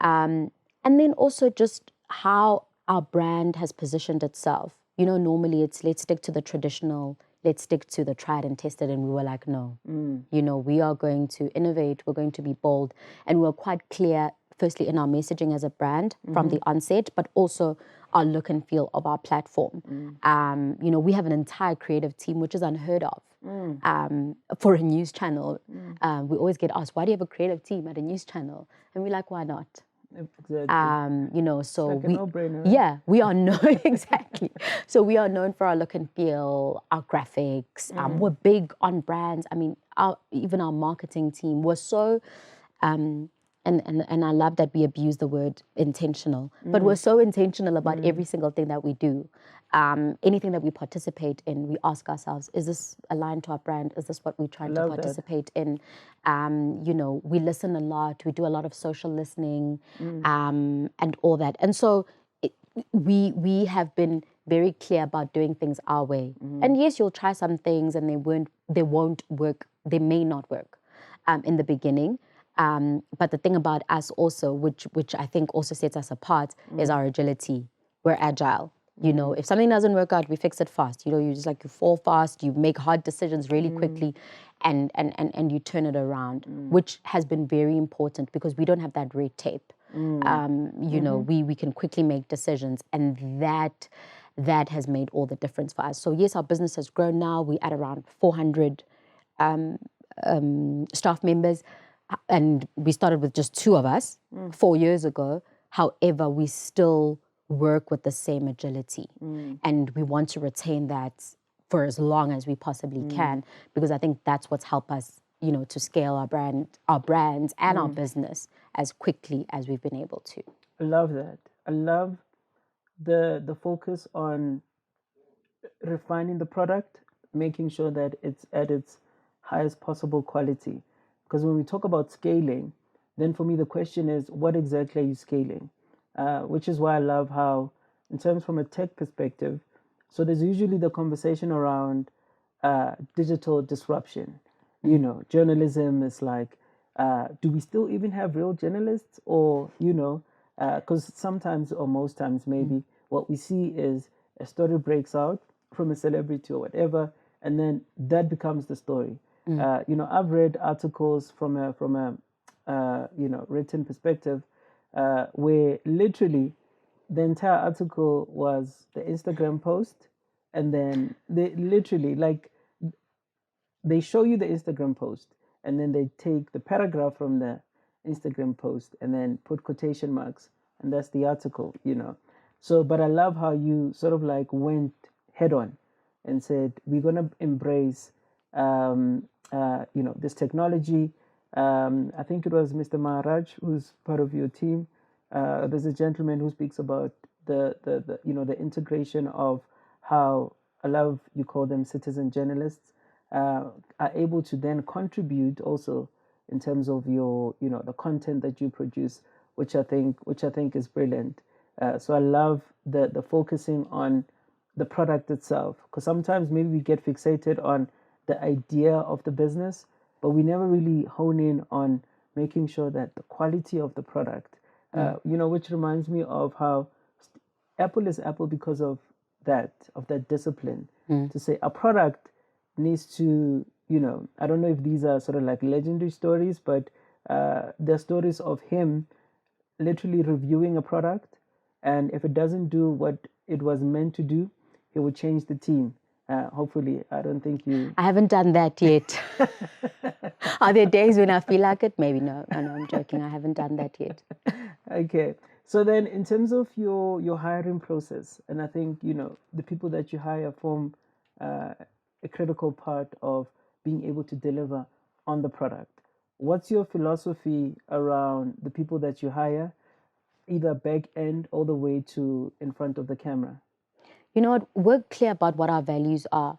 Speaker 2: And then also just how our brand has positioned itself. You know, normally it's let's stick to the traditional, let's stick to the tried and tested. And we were like, no, you know, we are going to innovate, we're going to be bold. And we're quite clear, firstly, in our messaging as a brand from the onset, but also our look and feel of our platform. You know, we have an entire creative team, which is unheard of. For a news channel. We always get asked, why do you have a creative team at a news channel? And we're like, why not?
Speaker 3: Exactly.
Speaker 2: You know, so
Speaker 3: it's like a no-brainer, right?
Speaker 2: yeah, we are known exactly. So we are known for our look and feel, our graphics. We're big on brands. I mean, even our marketing team was so. And I love that we abuse the word intentional, but we're so intentional about every single thing that we do. Anything that we participate in, we ask ourselves, is this aligned to our brand? Is this what we're trying to participate in? You know, we listen a lot. We do a lot of social listening and all that. And so we have been very clear about doing things our way. And yes, you'll try some things and they won't work. They may not work in the beginning. But the thing about us also, which I think also sets us apart, is our agility. We're agile. You know, if something doesn't work out, we fix it fast. You know, you fall fast, you make hard decisions really quickly, and you turn it around, which has been very important because we don't have that red tape. You know, we can quickly make decisions, and that has made all the difference for us. So yes, our business has grown now. We're at around 400 staff members. And we started with just 2 of us 4 years ago. However, we still work with the same agility. And we want to retain that for as long as we possibly can, because I think that's what's helped us, you know, to scale our brands and our business as quickly as we've been able to.
Speaker 3: I love that. I love the focus on refining the product, making sure that it's at its highest possible quality. Because when we talk about scaling, then for me the question is, what exactly are you scaling? Which is why I love how, in terms from a tech perspective, so there's usually the conversation around digital disruption. You know, journalism is like, do we still even have real journalists? Or, you know, because sometimes or most times maybe what we see is a story breaks out from a celebrity or whatever, and then that becomes the story. You know, I've read articles from a you know, written perspective where literally the entire article was the Instagram post, and then they literally they show you the Instagram post, and then they take the paragraph from the Instagram post and then put quotation marks, and that's the article, you know. So, but I love how you sort of like went head on and said, we're going to embrace, you know, this technology. I think it was Mr. Maharaj, who's part of your team. There's a gentleman who speaks about the you know, the integration of how I love, you call them citizen journalists, are able to then contribute also in terms of your, you know, the content that you produce, which I think is brilliant. So I love the focusing on the product itself, because sometimes maybe we get fixated on the idea of the business, but we never really hone in on making sure that the quality of the product, you know, which reminds me of how Apple is Apple because of that discipline to say a product needs to, you know, I don't know if these are sort of like legendary stories, but they're stories of him literally reviewing a product, and if it doesn't do what it was meant to do, he would change the team. Hopefully, I don't think you...
Speaker 2: I haven't done that yet. Are there days when I feel like it? Maybe no. No, I'm joking. I haven't done that yet.
Speaker 3: Okay. So then in terms of your hiring process, and I think, you know, the people that you hire form a critical part of being able to deliver on the product. What's your philosophy around the people that you hire, either back end all the way to in front of the camera?
Speaker 2: You know what? We're clear about what our values are.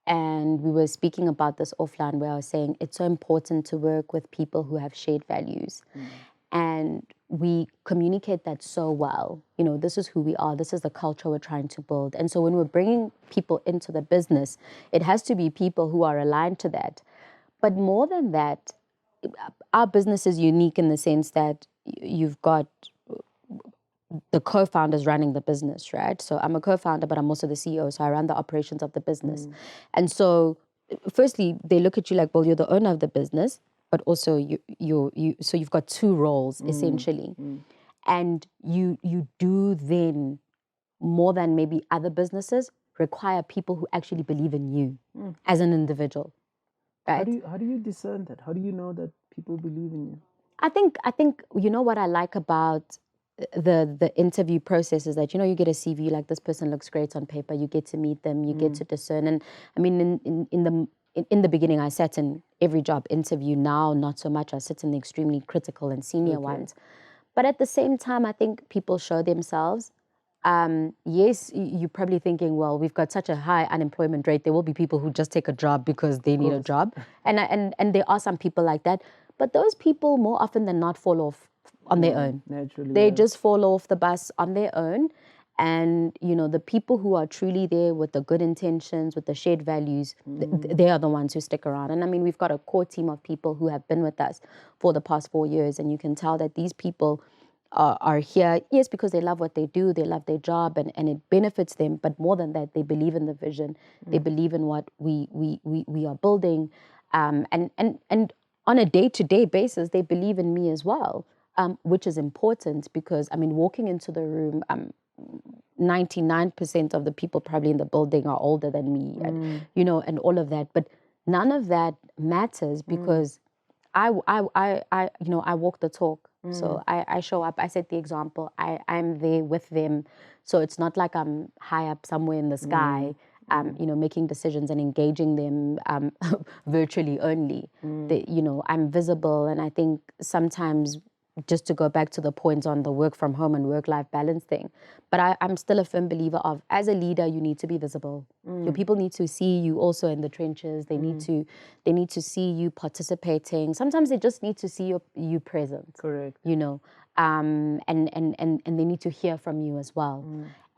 Speaker 2: And we were speaking about this offline where I was saying it's so important to work with people who have shared values. And we communicate that so well. You know, this is who we are. This is the culture we're trying to build. And so when we're bringing people into the business, it has to be people who are aligned to that. But more than that, our business is unique in the sense that you've got the co-founders running the business, right? So I'm a co-founder, but I'm also the CEO. So I run the operations of the business. And so firstly, they look at you like, well, you're the owner of the business, but also so you've got two roles essentially. And you do then, more than maybe other businesses, require people who actually believe in you as an individual, right?
Speaker 3: How do you discern that? How do you know that people believe in you?
Speaker 2: I think you know what I like about the interview process is that, you know, you get a CV, like this person looks great on paper, you get to meet them, you get to discern. And I mean, in the beginning, I sat in every job interview. Now, not so much. I sit in the extremely critical and senior ones. But at the same time, I think people show themselves. Yes, you're probably thinking, well, we've got such a high unemployment rate. There will be people who just take a job because they need a job. And there are some people like that. But those people, more often than not, fall off on their own.
Speaker 3: Naturally,
Speaker 2: They just fall off the bus on their own. And, you know, the people who are truly there with the good intentions, with the shared values, they are the ones who stick around. And I mean, we've got a core team of people who have been with us for the past 4 years. And you can tell that these people are here, yes, because they love what they do, they love their job, and it benefits them. But more than that, they believe in the vision, they believe in what we are building. And on a day-to-day basis, they believe in me as well, which is important because, I mean, walking into the room, 99% of the people probably in the building are older than me, and, you know, and all of that. But none of that matters because I you know, I walk the talk. So I show up, I set the example, I'm there with them. So it's not like I'm high up somewhere in the sky, you know, making decisions and engaging them virtually only. You know, I'm visible. And I think sometimes, just to go back to the points on the work from home and work-life balance thing, but I'm still a firm believer of, as a leader, you need to be visible. Your people need to see you also in the trenches. They need to see you participating. Sometimes they just need to see you present.
Speaker 3: Correct.
Speaker 2: You know, and they need to hear from you as well.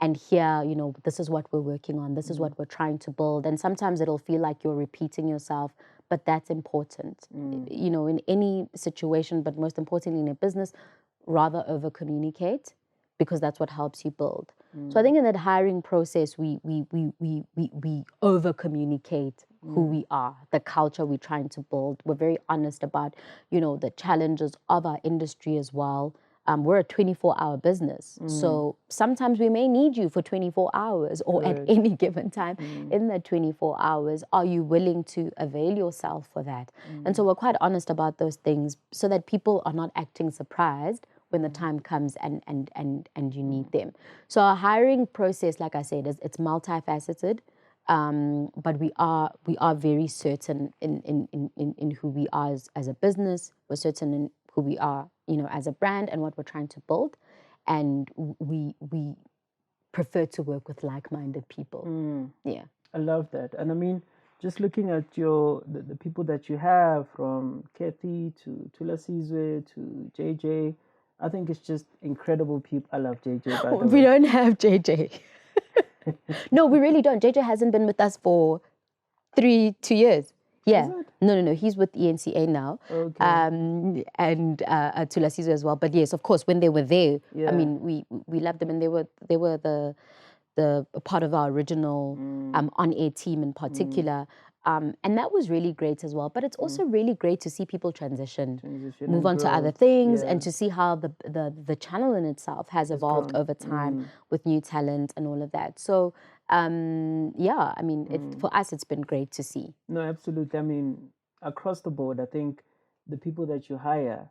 Speaker 2: And hear, you know, this is what we're working on. This is what we're trying to build. And sometimes it'll feel like you're repeating yourself, but that's important, you know, in any situation, but most importantly in a business, rather over-communicate, because that's what helps you build. So I think in that hiring process, we over-communicate who we are, the culture we're trying to build. We're very honest about, you know, the challenges of our industry as well. We're a 24-hour business. So sometimes we may need you for 24 hours or at any given time in that 24 hours. Are you willing to avail yourself for that? And so we're quite honest about those things so that people are not acting surprised when the time comes and you need them. So our hiring process, like I said, it's multifaceted. But we are very certain in who we are as a business. We're certain in who we are, you know, as a brand and what we're trying to build, and we prefer to work with like-minded people. Yeah,
Speaker 3: I love that. And I mean, just looking at the people that you have, from Kathy to Tulasizwe to JJ, I think it's just incredible people. I love JJ, by the way.
Speaker 2: We don't have JJ. No, we really don't. JJ hasn't been with us for 2 years. Yeah. No. He's with ENCA now.
Speaker 3: Okay.
Speaker 2: And Tulasizwe as well. But yes, of course, when they were there, I mean, we loved them, and they were the part of our original on-air team in particular. And that was really great as well. But it's also really great to see people transition move on to other things, and to see how the channel in itself has evolved over time with new talent and all of that. So, yeah, I mean, for us, it's been great to see.
Speaker 3: No, absolutely. I mean, across the board, I think the people that you hire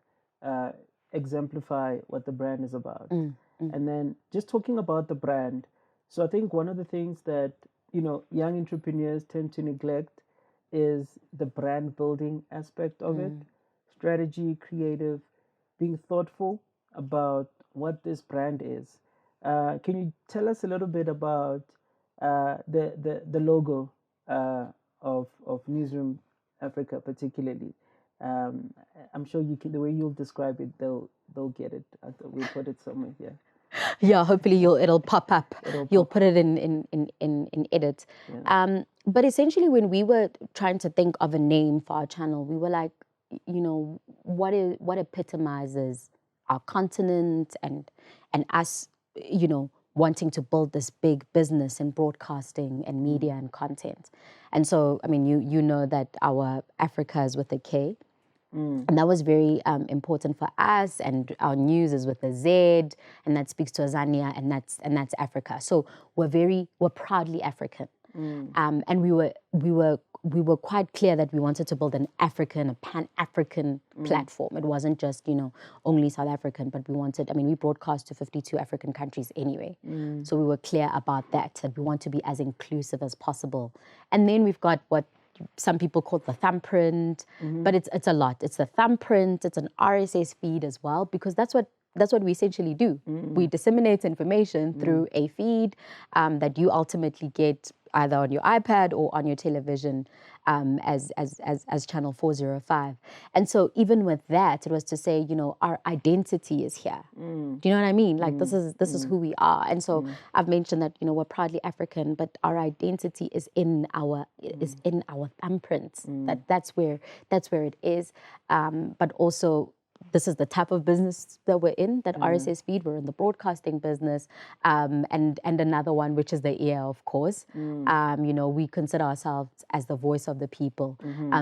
Speaker 3: exemplify what the brand is about. And then just talking about the brand, so I think one of the things that, you know, young entrepreneurs tend to neglect is the brand building aspect of it. Strategy, creative, being thoughtful about what this brand is. Can you tell us a little bit about the logo of NewzRoom Africa particularly, Um, I'm sure you can. The way you'll describe it, they'll get it. We'll put it somewhere here.
Speaker 2: Yeah, hopefully it'll pop up. You'll
Speaker 3: Pop
Speaker 2: put it in edit.
Speaker 3: Yeah.
Speaker 2: But essentially, when we were trying to think of a name for our channel, we were like, what epitomizes our continent and us, wanting to build this big business in broadcasting and media and content. And so, I mean, you know that our Africa is with a K. And that was very important for us, and our news is with a Z, and that speaks to Azania, and that's Africa. So we're proudly African, and we were quite clear that we wanted to build a Pan-African platform. It wasn't just only South African, but we wanted. I mean, we broadcast to 52 African countries anyway, so we were clear about that we want to be as inclusive as possible. And then we've got what some people call the thumbprint, but it's a lot. It's the thumbprint, it's an RSS feed as well, because that's what we essentially do. We disseminate information through a feed that you ultimately get either on your iPad or on your television as channel 405. And so even with that, it was to say, our identity is here. Do you know what I mean? Like this is who we are. And so I've mentioned that, we're proudly African, but our identity is in our thumbprint. That's where it is. But also, this is the type of business that we're in, that RSS feed. We're in the broadcasting business, and another one, which is the ear, of course. We consider ourselves as the voice of the people,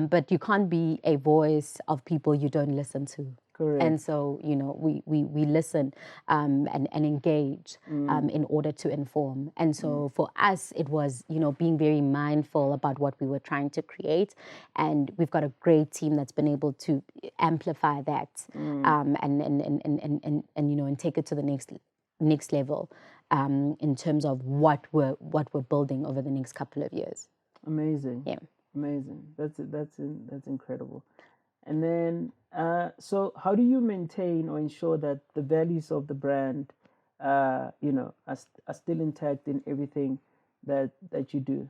Speaker 2: but you can't be a voice of people you don't listen to.
Speaker 3: Correct.
Speaker 2: And so, we listen and engage in order to inform. And so for us, it was, being very mindful about what we were trying to create. And we've got a great team that's been able to amplify that and take it to the next level in terms of what we're building over the next couple of years.
Speaker 3: Amazing.
Speaker 2: Yeah.
Speaker 3: Amazing. That's incredible. And then, so how do you maintain or ensure that the values of the brand, are still intact in everything that you do?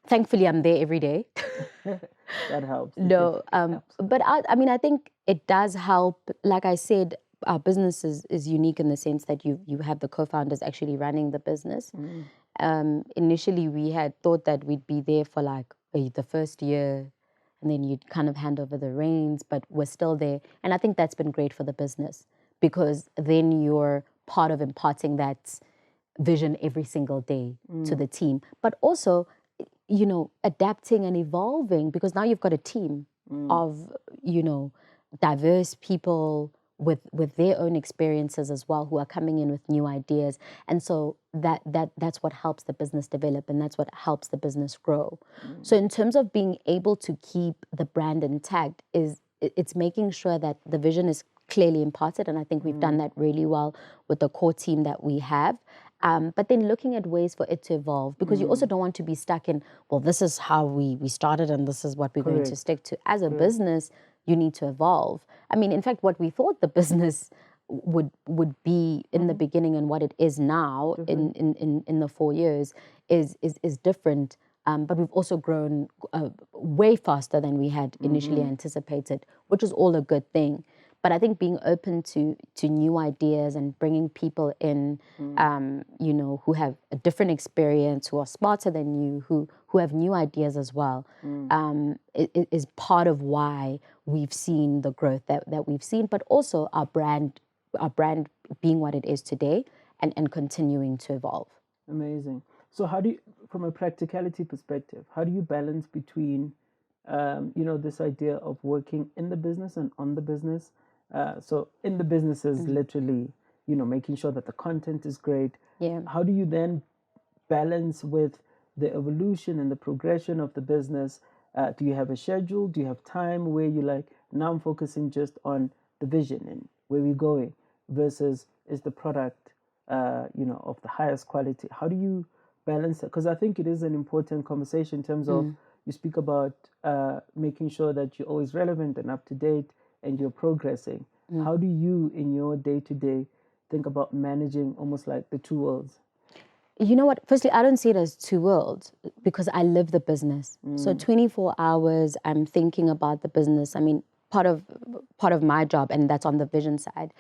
Speaker 2: Thankfully, I'm there every day.
Speaker 3: That helps.
Speaker 2: No, but I think it does help. Like I said, our business is unique in the sense that you have the co-founders actually running the business. Initially, we had thought that we'd be there for like the first year, and then you'd kind of hand over the reins, but we're still there. And I think that's been great for the business, because then you're part of imparting that vision every single day to the team. But also, adapting and evolving, because now you've got a team of, diverse people with their own experiences as well, who are coming in with new ideas. And so that's what helps the business develop, and that's what helps the business grow. So in terms of being able to keep the brand intact, it's making sure that the vision is clearly imparted, and I think we've done that really well with the core team that we have. But then looking at ways for it to evolve, because you also don't want to be stuck in, well, this is how we started and this is what we're going to stick to. As a business, you need to evolve. I mean, in fact, what we thought the business would be in the beginning and what it is now in the 4 years is different. But we've also grown way faster than we had initially anticipated, which is all a good thing. But I think being open to new ideas and bringing people in, who have a different experience, who are smarter than you, who have new ideas as well, is part of why we've seen the growth that we've seen. But also our brand being what it is today and continuing to evolve.
Speaker 3: Amazing. So how do you, from a practicality perspective, how do you balance between, this idea of working in the business and on the business? So in the business is literally, making sure that the content is great.
Speaker 2: Yeah.
Speaker 3: How do you then balance with the evolution and the progression of the business? Do you have a schedule? Do you have time where you're like, now I'm focusing just on the vision and where we're going, versus is the product, of the highest quality? How do you balance it? Because I think it is an important conversation in terms of, you speak about making sure that you're always relevant and up to date and you're progressing. How do you, in your day-to-day, think about managing almost like the two worlds?
Speaker 2: You know what? Firstly, I don't see it as two worlds, because I live the business. So 24 hours, I'm thinking about the business. I mean, part of my job, and that's on the vision side,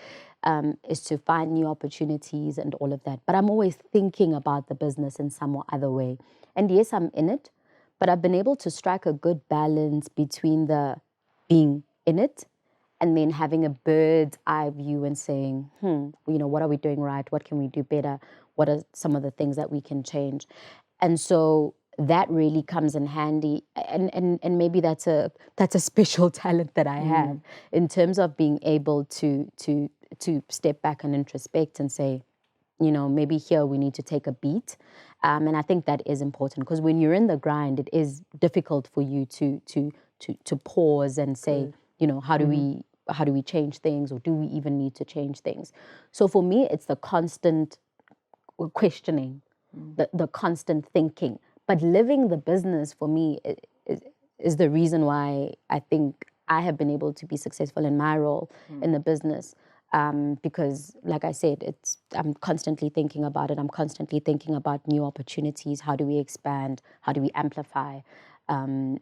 Speaker 2: is to find new opportunities and all of that. But I'm always thinking about the business in some other way. And yes, I'm in it, but I've been able to strike a good balance between the being in it and then having a bird's eye view and saying, what are we doing right? What can we do better? What are some of the things that we can change? And so that really comes in handy. And maybe that's a special talent that I have in terms of being able to step back and introspect and say, maybe here we need to take a beat. And I think that is important, because when you're in the grind, it is difficult for you to pause and say, how do we change things, or do we even need to change things? So for me, it's the constant questioning, the constant thinking. But living the business for me is the reason why I think I have been able to be successful in my role in the business. Because, like I said, I'm constantly thinking about it. I'm constantly thinking about new opportunities. How do we expand? How do we amplify? And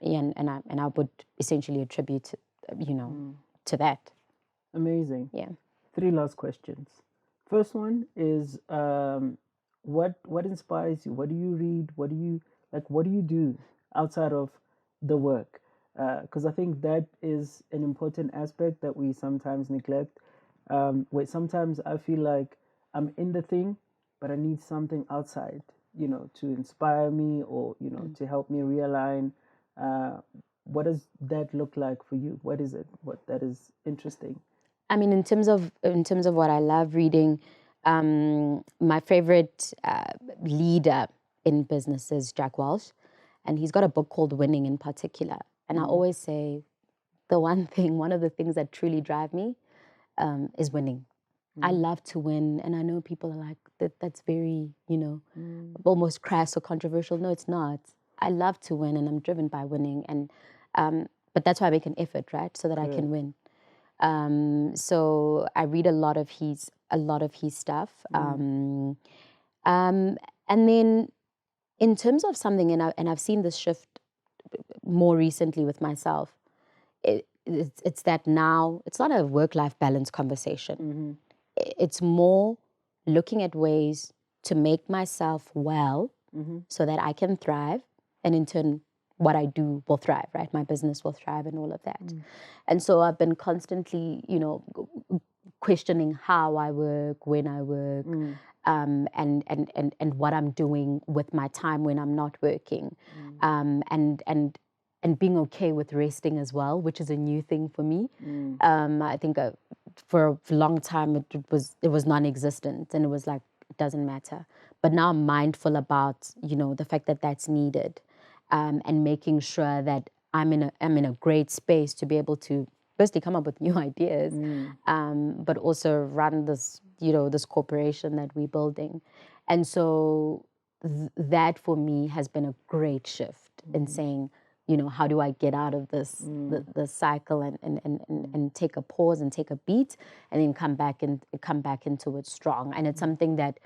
Speaker 2: I would essentially attribute, to that.
Speaker 3: Amazing.
Speaker 2: Yeah.
Speaker 3: 3 last questions. First one is, what inspires you? What do you read? What do you do outside of the work? Because I think that is an important aspect that we sometimes neglect. Where sometimes I feel like I'm in the thing, but I need something outside, to inspire me, or to help me realign. What does that look like for you? What is it? What that is interesting?
Speaker 2: I mean, in terms of what I love reading, my favorite leader in business is Jack Welch, and he's got a book called Winning in particular. And I always say, one of the things that truly drive me is winning. I love to win, and I know people are like, that's very, almost crass or controversial. No, it's not. I love to win, and I'm driven by winning, and but that's why I make an effort, right, so that I can win. So I read a lot of his stuff, and then in terms of something, and I've seen this shift more recently with myself. It's that now it's not a work-life balance conversation. It's more looking at ways to make myself well, so that I can thrive, and in turn, what I do will thrive, right? My business will thrive and all of that. And so I've been constantly, questioning how I work, when I work, and what I'm doing with my time when I'm not working, and being okay with resting as well, which is a new thing for me. I think for a long time it was non-existent, and it was like, it doesn't matter. But now I'm mindful about, the fact that that's needed. And making sure that I'm in a great space to be able to firstly come up with new ideas, but also run this this corporation that we're building. And so that for me has been a great shift in saying, how do I get out of this the cycle and take a pause and take a beat, and then come back into it strong. And it's something that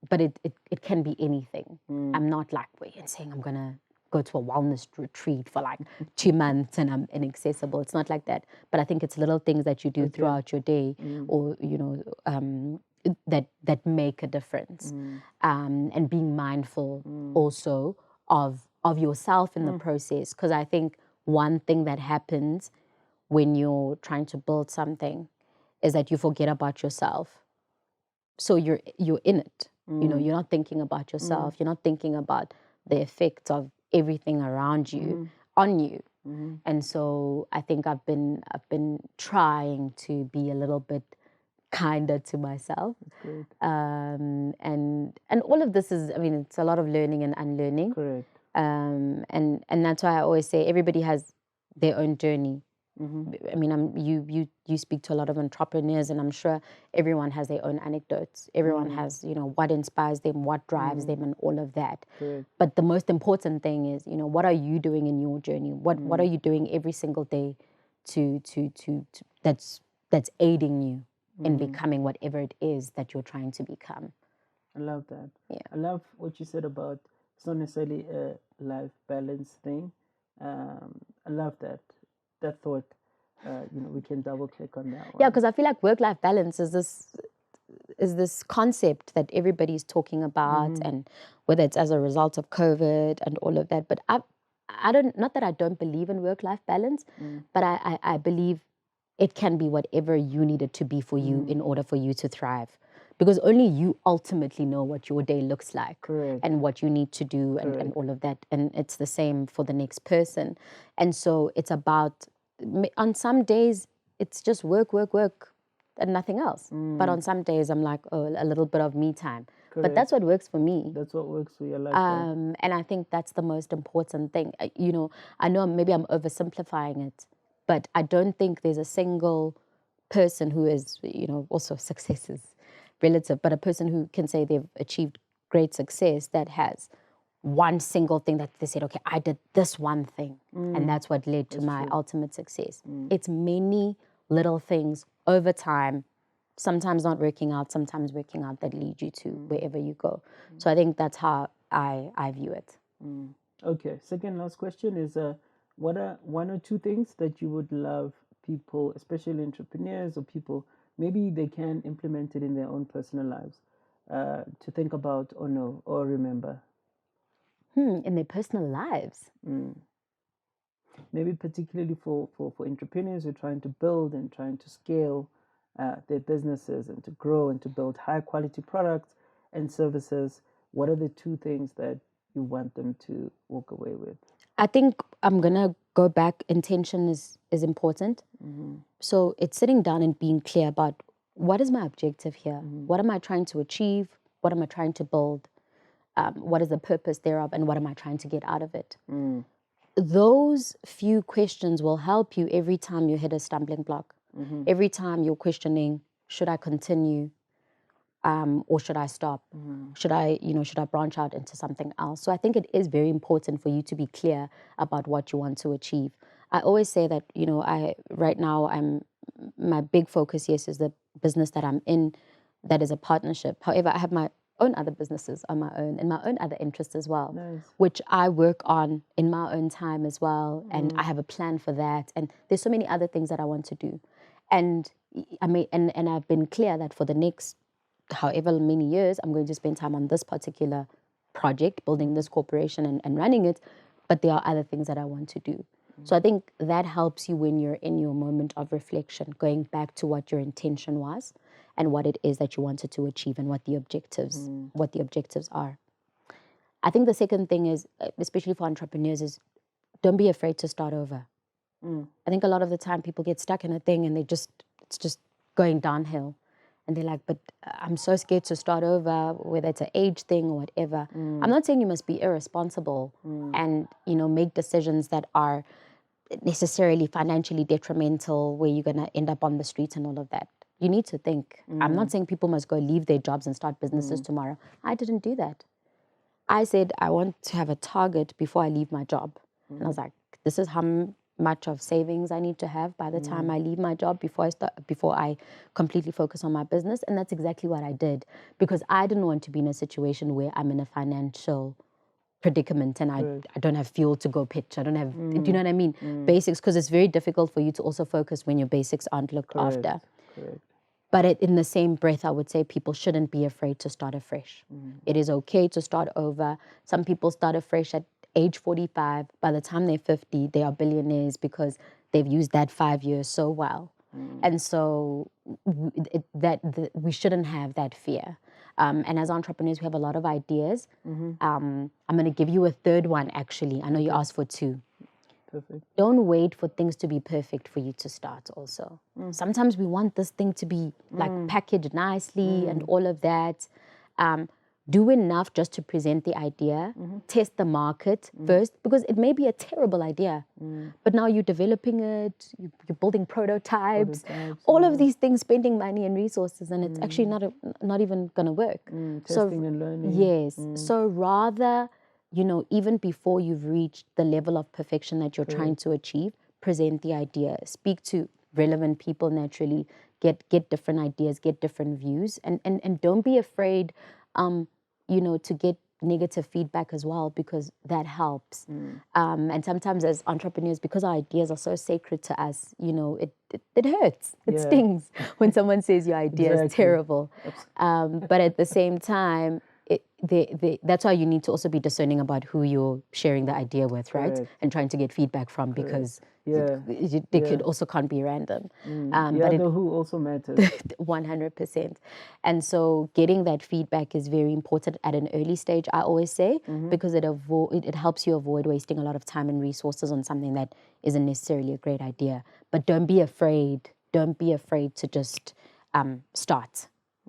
Speaker 2: but it can be anything. I'm not like saying I'm gonna go to a wellness retreat for like 2 months and I'm inaccessible. It's not like that. But I think it's little things that you do throughout your day, or that make a difference. And being mindful also of yourself in the process, because I think one thing that happens when you're trying to build something is that you forget about yourself. So you're in it. You're not thinking about yourself. You're not thinking about the effects of everything around you on you. And so I think I've been trying to be a little bit kinder to myself. And all of this is, it's a lot of learning and unlearning.
Speaker 3: Correct.
Speaker 2: And that's why I always say everybody has their own journey. You speak to a lot of entrepreneurs, and I'm sure everyone has their own anecdotes. Everyone has, what inspires them, what drives them, and all of that.
Speaker 3: Correct.
Speaker 2: But the most important thing is, what are you doing in your journey? What are you doing every single day to that's aiding you in becoming whatever it is that you're trying to become?
Speaker 3: I love that.
Speaker 2: Yeah.
Speaker 3: I love what you said about it's not necessarily a life balance thing. I love that. that thought, we can double click on that one.
Speaker 2: Yeah, because I feel like work-life balance is this concept that everybody's talking about, and whether it's as a result of COVID and all of that. But I don't, not that I don't believe in work-life balance, but I believe it can be whatever you need it to be for you in order for you to thrive. Because only you ultimately know what your day looks like.
Speaker 3: Correct.
Speaker 2: And what you need to do and all of that. And it's the same for the next person. And so it's about, on some days, it's just work, and nothing else. But on some days, I'm like, oh, a little bit of me time.
Speaker 3: Correct.
Speaker 2: But that's what works for me.
Speaker 3: That's what works for your life.
Speaker 2: And I think that's the most important thing. I know maybe I'm oversimplifying it, but I don't think there's a single person who is, also success is relative, but a person who can say they've achieved great success that has one single thing that they said, okay, I did this one thing, and that's what led to my ultimate success. It's many little things over time, sometimes not working out, sometimes working out, that lead you to wherever you go. So I think that's how I view it.
Speaker 3: Okay, second last question is, what are one or two things that you would love people, especially entrepreneurs or people, maybe they can implement it in their own personal lives, to think about or know or remember?
Speaker 2: In their personal lives?
Speaker 3: Maybe particularly for entrepreneurs who are trying to build and trying to scale their businesses and to grow and to build high quality products and services. What are the two things that you want them to walk away with?
Speaker 2: I think I'm going to go back. Intention is important. So it's sitting down and being clear about, what is my objective here? What am I trying to achieve? What am I trying to build? What is the purpose thereof? And what am I trying to get out of it? Those few questions will help you every time you hit a stumbling block. Every time you're questioning, should I continue? Or should I stop? Should I branch out into something else? So I think it is very important for you to be clear about what you want to achieve. I always say that, right now, my big focus, yes, is the business that I'm in, that is a partnership. However, I have my own other businesses on my own and my own other interests as well, which I work on in my own time as well. And I have a plan for that. And there's so many other things that I want to do. And and I've been clear that for the next however many years, I'm going to spend time on this particular project, building this corporation and running it. But there are other things that I want to do. So I think that helps you when you're in your moment of reflection, going back to what your intention was and what it is that you wanted to achieve and what the objectives are. I think the second thing is, especially for entrepreneurs, is don't be afraid to start over. I think a lot of the time people get stuck in a thing and it's just going downhill. And they're like, but I'm so scared to start over, whether it's an age thing or whatever. I'm not saying you must be irresponsible and, make decisions that are necessarily financially detrimental, where you're going to end up on the streets and all of that. You need to think. I'm not saying people must go leave their jobs and start businesses tomorrow. I didn't do that. I said, I want to have a target before I leave my job. And I was like, this is how much of savings I need to have by the time I leave my job before I completely focus on my business. And that's exactly what I did, because I didn't want to be in a situation where I'm in a financial predicament and I don't have fuel to go pitch. I don't have, do you know what I mean? Basics, because it's very difficult for you to also focus when your basics aren't looked after. But in the same breath, I would say people shouldn't be afraid to start afresh. It is okay to start over. Some people start afresh at age 45. By the time they're 50, they are billionaires because they've used that 5 years so well. And so we shouldn't have that fear. And as entrepreneurs, we have a lot of ideas. I'm going to give you a third one, actually. I know you asked for two.
Speaker 3: Perfect.
Speaker 2: Don't wait for things to be perfect for you to start also. Sometimes we want this thing to be like packaged nicely and all of that. Do enough just to present the idea, test the market first, because it may be a terrible idea, but now you're developing it, you're building prototypes, all of these things, spending money and resources, and it's actually not even going to work.
Speaker 3: Testing and learning.
Speaker 2: Yes. So rather, even before you've reached the level of perfection that you're trying to achieve, present the idea, speak to relevant people naturally, get different ideas, get different views, and don't be afraid to negative feedback as well, because that helps. And sometimes as entrepreneurs, because our ideas are so sacred to us, you know, it hurts. It stings when someone says your idea is terrible. But at the same time, that's why you need to also be discerning about who you're sharing the idea with, right? And trying to get feedback from, because they could also can't be random.
Speaker 3: But the who also matters.
Speaker 2: 100%. And so getting that feedback is very important at an early stage, I always say, because it helps you avoid wasting a lot of time and resources on something that isn't necessarily a great idea. But don't be afraid. Don't be afraid to just start.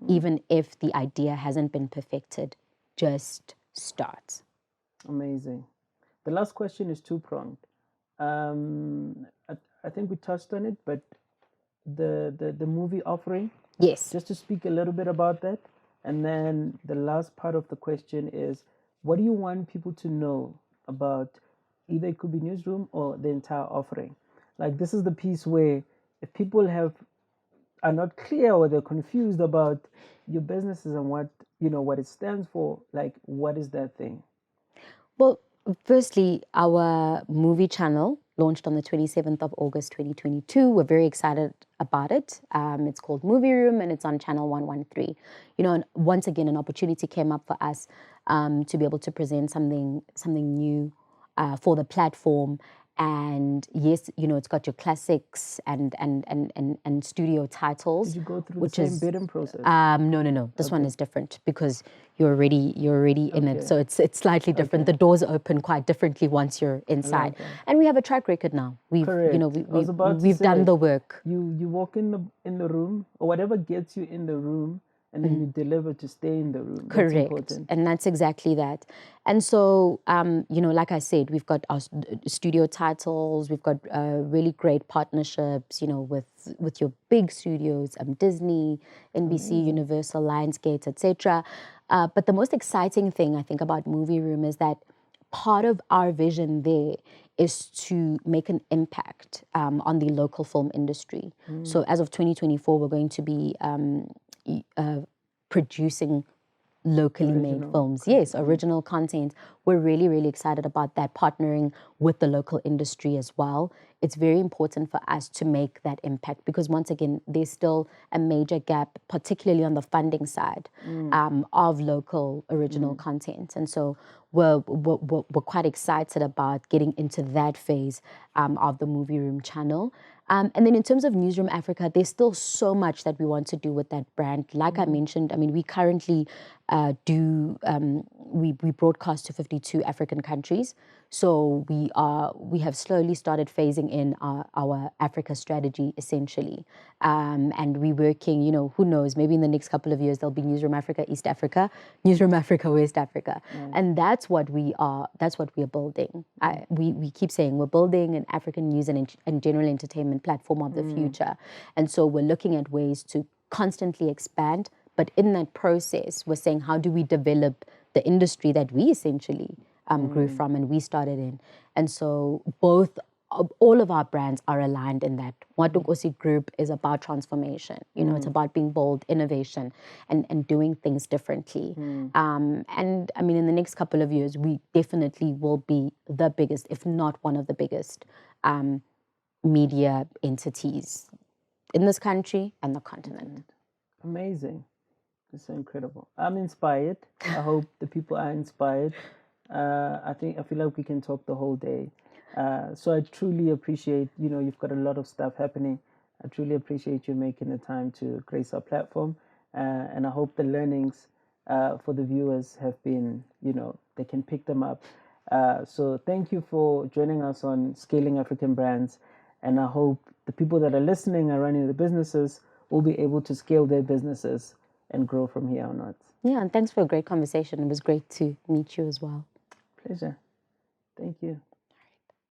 Speaker 2: Even if the idea hasn't been perfected, just start.
Speaker 3: Amazing. The last question is two-pronged. I think we touched on it, but the movie offering.
Speaker 2: Yes.
Speaker 3: Just to speak a little bit about that. And then the last part of the question is, what do you want people to know about, either it could be NewzRoom or the entire offering? Like, this is the piece where if people are not clear or they're confused about your businesses and what it stands for, like, what is that thing?
Speaker 2: Well, firstly, our movie channel launched on the 27th of August 2022. We're very excited about it. It's called NewzRoom, and it's on channel 113. You know, and once again, an opportunity came up for us to be able to present something new for the platform. And yes, you know, it's got your classics and studio titles.
Speaker 3: Did you go through the same bidding process?
Speaker 2: No. This one is different, because you're already in it, so it's slightly different. The doors open quite differently once you're inside, and we have a track record now. We've done the work.
Speaker 3: You walk in the room, or whatever gets you in the room, and then you deliver to stay in the room.
Speaker 2: Correct.
Speaker 3: That's important.
Speaker 2: And that's exactly that. And so, you know, like I said, we've got our studio titles, we've got really great partnerships, you know, with your big studios, Disney, NBC, Universal, Lionsgate, etc. But the most exciting thing I think about NewzRoom is that part of our vision there is to make an impact on the local film industry. So as of 2024, we're going to be producing locally made films. Yes, original content. We're really, really excited about that, partnering with the local industry as well. It's very important for us to make that impact, because once again, there's still a major gap, particularly on the funding side of local original content. And so we're quite excited about getting into that phase of the NewzRoom channel. And then in terms of NewzRoom Africa, there's still so much that we want to do with that brand. Like I mentioned, I mean, we currently we broadcast to 52 African countries. So we have slowly started phasing in our Africa strategy, essentially. And we're working, you know, who knows, maybe in the next couple of years, there'll be NewzRoom Africa, East Africa, NewzRoom Africa, West Africa. And that's what we are building. We keep saying we're building an African news and general entertainment platform of the future. And so we're looking at ways to constantly expand. But in that process, we're saying, how do we develop the industry that we essentially grew from and we started in? And so all of our brands are aligned in that. Bogosi Group is about transformation. You know, it's about being bold, innovation, and doing things differently. And I mean, in the next couple of years, we definitely will be the biggest, if not one of the biggest, media entities in this country and the continent.
Speaker 3: Amazing. It's incredible. I'm inspired. I hope the people are inspired. I feel like we can talk the whole day. So I truly appreciate, you know, you've got a lot of stuff happening. I truly appreciate you making the time to grace our platform. And I hope the learnings for the viewers have been, you know, they can pick them up. So thank you for joining us on Scaling African Brands. And I hope the people that are listening and running the businesses will be able to scale their businesses and grow from here on out.
Speaker 2: Yeah, and thanks for a great conversation. It was great to meet you as well.
Speaker 3: Pleasure. Thank you.